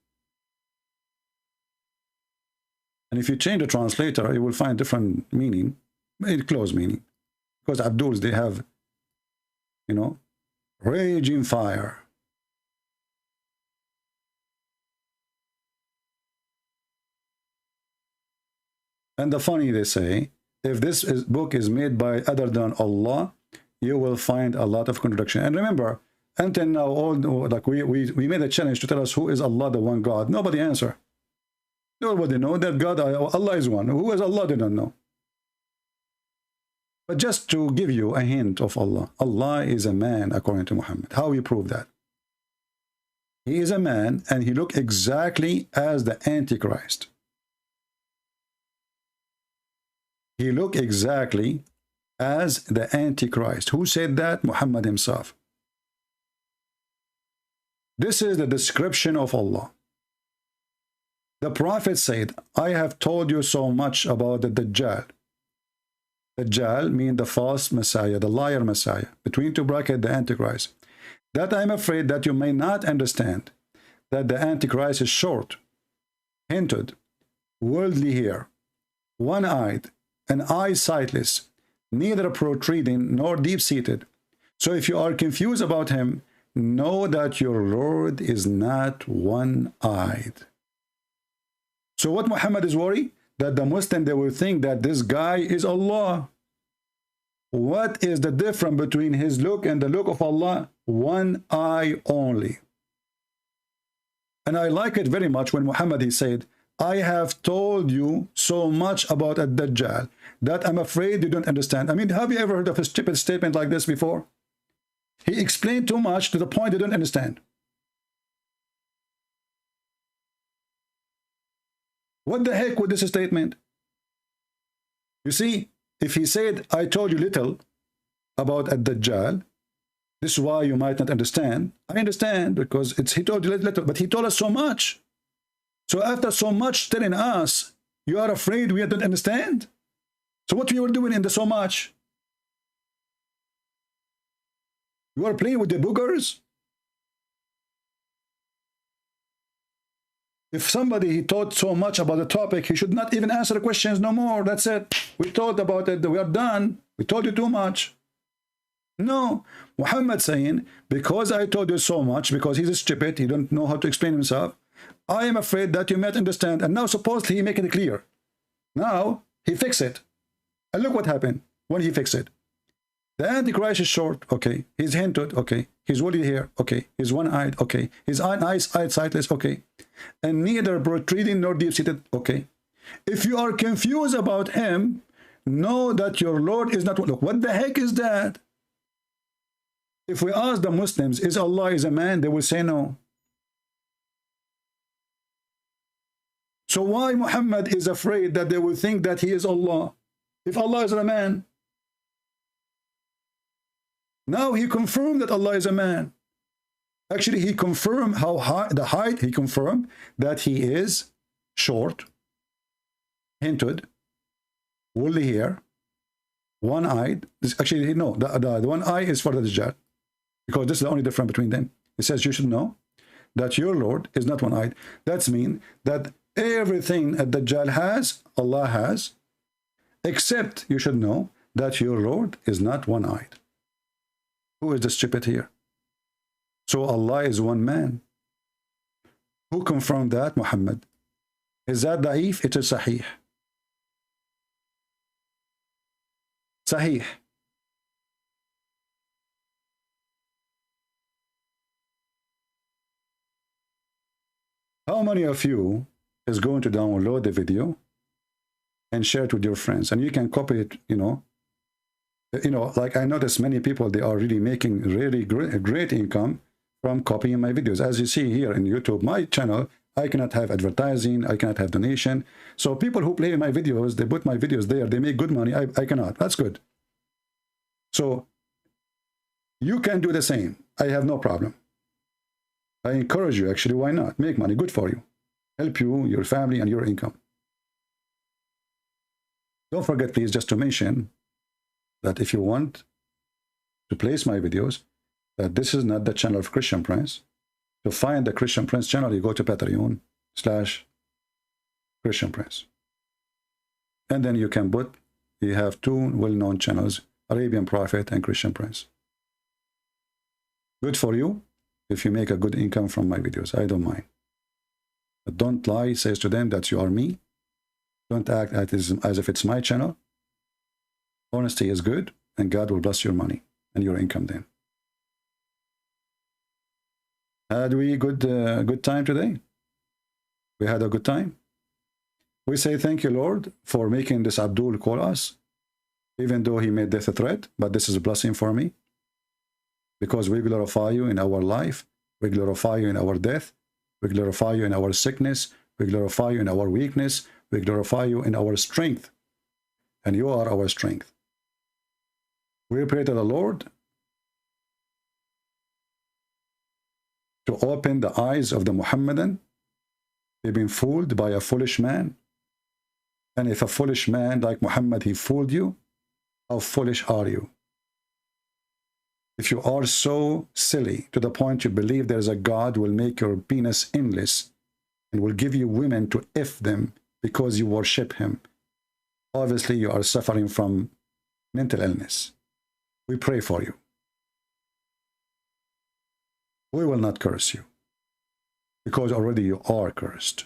Speaker 7: And if you change the translator, you will find different meaning, maybe close meaning. Because Abduls, they have, you know, raging fire. And the funny, they say, if this book is made by other than Allah, you will find a lot of contradiction. And remember, until now, all like we made a challenge to tell us who is Allah, the one God. Nobody answer. Nobody know that God, Allah is one. Who is Allah? They don't know. But just to give you a hint of Allah, Allah is a man according to Muhammad. How you prove that? He is a man and he looked exactly as the Antichrist. He looked exactly as the Antichrist. Who said that? Muhammad himself. This is the description of Allah. The Prophet said, I have told you so much about the Dajjal. Dajjal means the false Messiah, the liar Messiah, between two brackets, the Antichrist, that I am afraid that you may not understand that the Antichrist is short, hinted, worldly hair, one-eyed, and eyes sightless, neither protruding nor deep-seated. So if you are confused about him, know that your Lord is not one-eyed. So what Muhammad is worried? That the Muslim, they will think that this guy is Allah. What is the difference between his look and the look of Allah? One eye only. And I like it very much when Muhammad, he said, I have told you so much about a Dajjal that I'm afraid you don't understand. I mean, have you ever heard of a stupid statement like this before? He explained too much to the point you don't understand. What the heck with this statement? You see, if he said, I told you little about a Dajjal, this is why you might not understand. I understand because he told you little, but he told us so much. So after so much telling us, you are afraid we don't understand? So what you were doing in the so much? You are playing with the boogers? If somebody he taught so much about the topic, he should not even answer the questions no more. That's it. We taught about it. We are done. We told you too much. No. Muhammad saying, because I told you so much, because he's stupid, he don't know how to explain himself, I am afraid that you might understand. And now supposedly he make it clear. Now he fix it. And look what happened when he fixed it. The Antichrist is short, okay. He's hinted, okay. He's woolly hair, okay. He's one-eyed, okay. His eyes sightless, okay. And neither protruding nor deep-seated, okay. If you are confused about him, know that your Lord is not one. Look, what the heck is that? If we ask the Muslims, is Allah is a man? They will say no. So why Muhammad is afraid that they will think that he is Allah? If Allah is a man. Now he confirmed that Allah is a man. Actually, he confirmed how high the height. He confirmed that he is short, hinted, woolly hair, one-eyed. Actually, no, the one eye is for the Dajjal, because this is the only difference between them. It says you should know that your Lord is not one-eyed. That means that everything that Dajjal has, Allah has, except you should know that your Lord is not one-eyed. Who is the stupid here? So Allah is one man. Who confirmed that? Muhammad. Is that da'if? It is sahih. Sahih. How many of you is going to download the video and share it with your friends. And you can copy it, you know, like I notice many people, they are really making really great income from copying my videos. As you see here in YouTube, my channel, I cannot have advertising, I cannot have donation. So people who play my videos, they put my videos there, they make good money. I cannot. That's good. So you can do the same. I have no problem. I encourage you, actually. Why not? Make money. Good for you. Help you, your family, and your income. Don't forget, please, just to mention that if you want to place my videos, that this is not the channel of Christian Prince. To find the Christian Prince channel, you go to Patreon/Christian Prince. And then you can put, you have two well-known channels, Arabian Prophet and Christian Prince. Good for you if you make a good income from my videos. I don't mind. But don't lie, says to them that you are me. Don't act as if it's my channel. Honesty is good, and God will bless your money and your income then. Had we good time today? We had a good time. We say thank you, Lord, for making this Abdul call us, even though he made death a threat, but this is a blessing for me, because we glorify you in our life, we glorify you in our death, we glorify you in our sickness, we glorify you in our weakness, we glorify you in our strength, and you are our strength. We pray to the Lord to open the eyes of the Muhammadan. They've been fooled by a foolish man. And if a foolish man like Muhammad, he fooled you, how foolish are you? If you are so silly to the point you believe there is a God who will make your penis endless and will give you women to F them because you worship him, obviously you are suffering from mental illness. We pray for you. We will not curse you, because already you are cursed.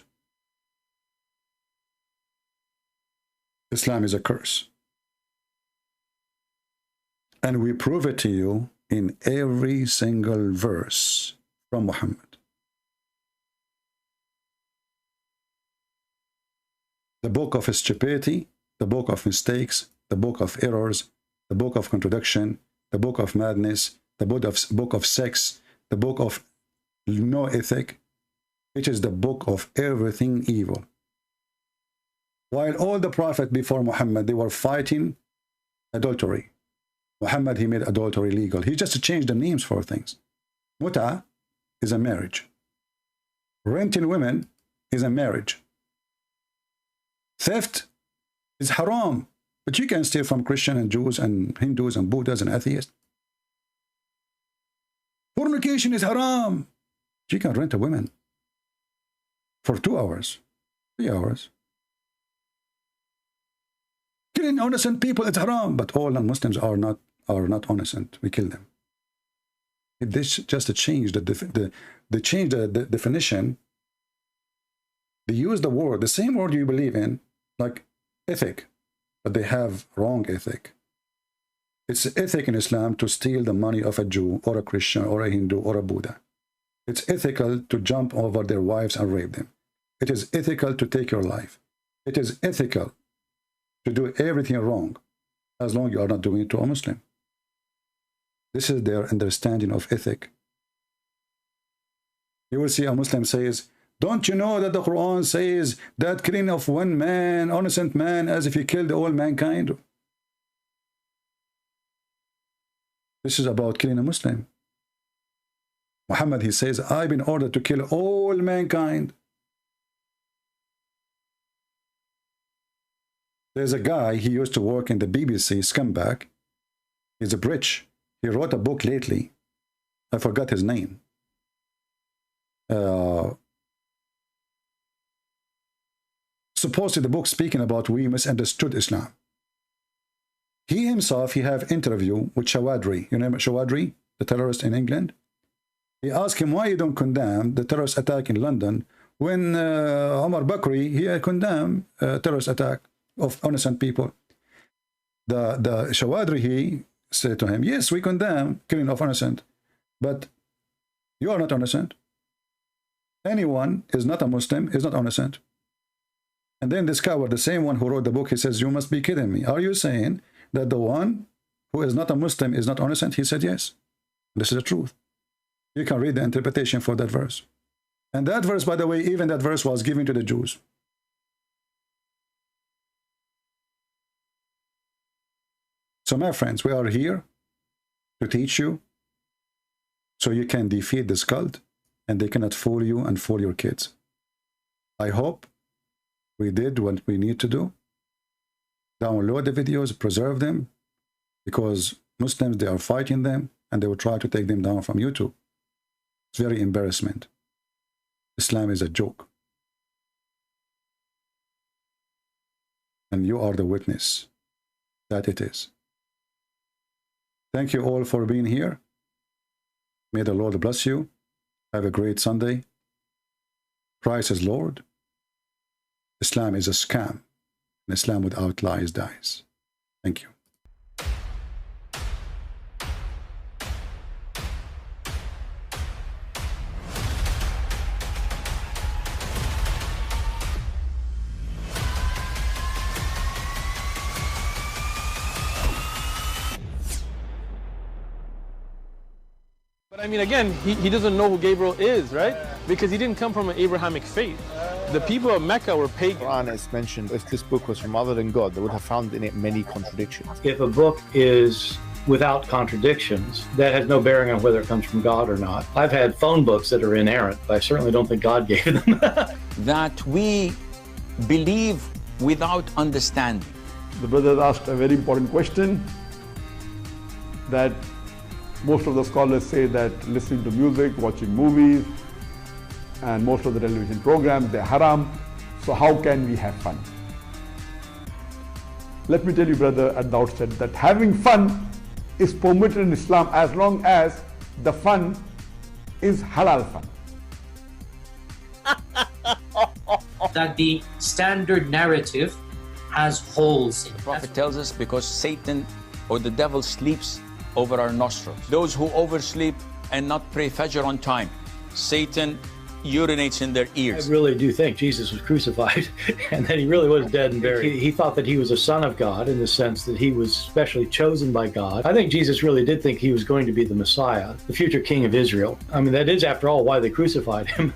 Speaker 7: Islam is a curse. And we prove it to you in every single verse from Muhammad. The book of stupidity, the book of mistakes, the book of errors, the book of contradiction, the book of madness, the book of sex, the book of no ethic. It is the book of everything evil. While all the prophets before Muhammad, they were fighting adultery. Muhammad, he made adultery legal. He just changed the names for things. Muta is a marriage. Renting women is a marriage. Theft is haram. But you can steal from Christians and Jews and Hindus and Buddhas and atheists. Fornication is haram. You can rent a woman for 2 hours, 3 hours. Killing innocent people is haram, but all non-Muslims are not innocent. We kill them. This just changed they changed the definition. They use the word, the same word you believe in, like ethic, but they have wrong ethic. It's ethic in Islam to steal the money of a Jew or a Christian or a Hindu or a Buddha. It's ethical to jump over their wives and rape them. It is ethical to take your life. It is ethical to do everything wrong, as long as you are not doing it to a Muslim. This is their understanding of ethic. You will see a Muslim says, don't you know that the Quran says that killing of one man, innocent man, as if he killed all mankind? This is about killing a Muslim. Muhammad, he says, I've been ordered to kill all mankind. There's a guy, he used to work in the BBC, scumbag. He's a British. He wrote a book lately. I forgot his name. Supposedly the book speaking about we misunderstood Islam. He himself, he have interview with Shawadri. You know Shawadri, the terrorist in England? He asked him why you don't condemn the terrorist attack in London when Omar Bakri, he condemned terrorist attack of innocent people. The Shawadri, he said to him, yes, we condemn killing of innocent, but you are not innocent. Anyone is not a Muslim, is not innocent. And then discover the same one who wrote the book, he says, you must be kidding me. Are you saying that the one who is not a Muslim is not innocent? He said, yes. This is the truth. You can read the interpretation for that verse. And that verse, by the way, even that verse was given to the Jews. So my friends, we are here to teach you so you can defeat this cult and they cannot fool you and fool your kids. I hope we did what we need to do. Download the videos, preserve them, because Muslims, they are fighting them and they will try to take them down from YouTube. It's very embarrassment. Islam is a joke. And you are the witness that it is. Thank you all for being here. May the Lord bless you. Have a great Sunday. Christ is Lord. Islam is a scam. And Islam without lies dies. Thank you.
Speaker 1: But I mean, again, he doesn't know who Gabriel is, right? Because he didn't come from an Abrahamic faith. The people of Mecca were pagan.
Speaker 2: Qur'an is mentioned. If this book was from other than God, they would have found in it many contradictions.
Speaker 3: If a book is without contradictions, that has no bearing on whether it comes from God or not. I've had phone books that are inerrant, but I certainly don't think God gave them.
Speaker 4: That we believe without understanding.
Speaker 5: The brother asked a very important question, that most of the scholars say that listening to music, watching movies, and most of the television programs, they're haram. So how can we have fun? Let me tell you, brother, at the outset, that having fun is permitted in Islam as long as the fun is halal fun.
Speaker 6: That the standard narrative has holes in it.
Speaker 4: The Prophet tells us because Satan or the devil sleeps over our nostrils. Those who oversleep and not pray Fajr on time, Satan urinates in their ears.
Speaker 3: I really do think Jesus was crucified and that he really was dead and buried. He thought that he was a son of God in the sense that he was specially chosen by God. I think Jesus really did think he was going to be the Messiah, the future king of Israel. I mean, that is, after all, why they crucified him.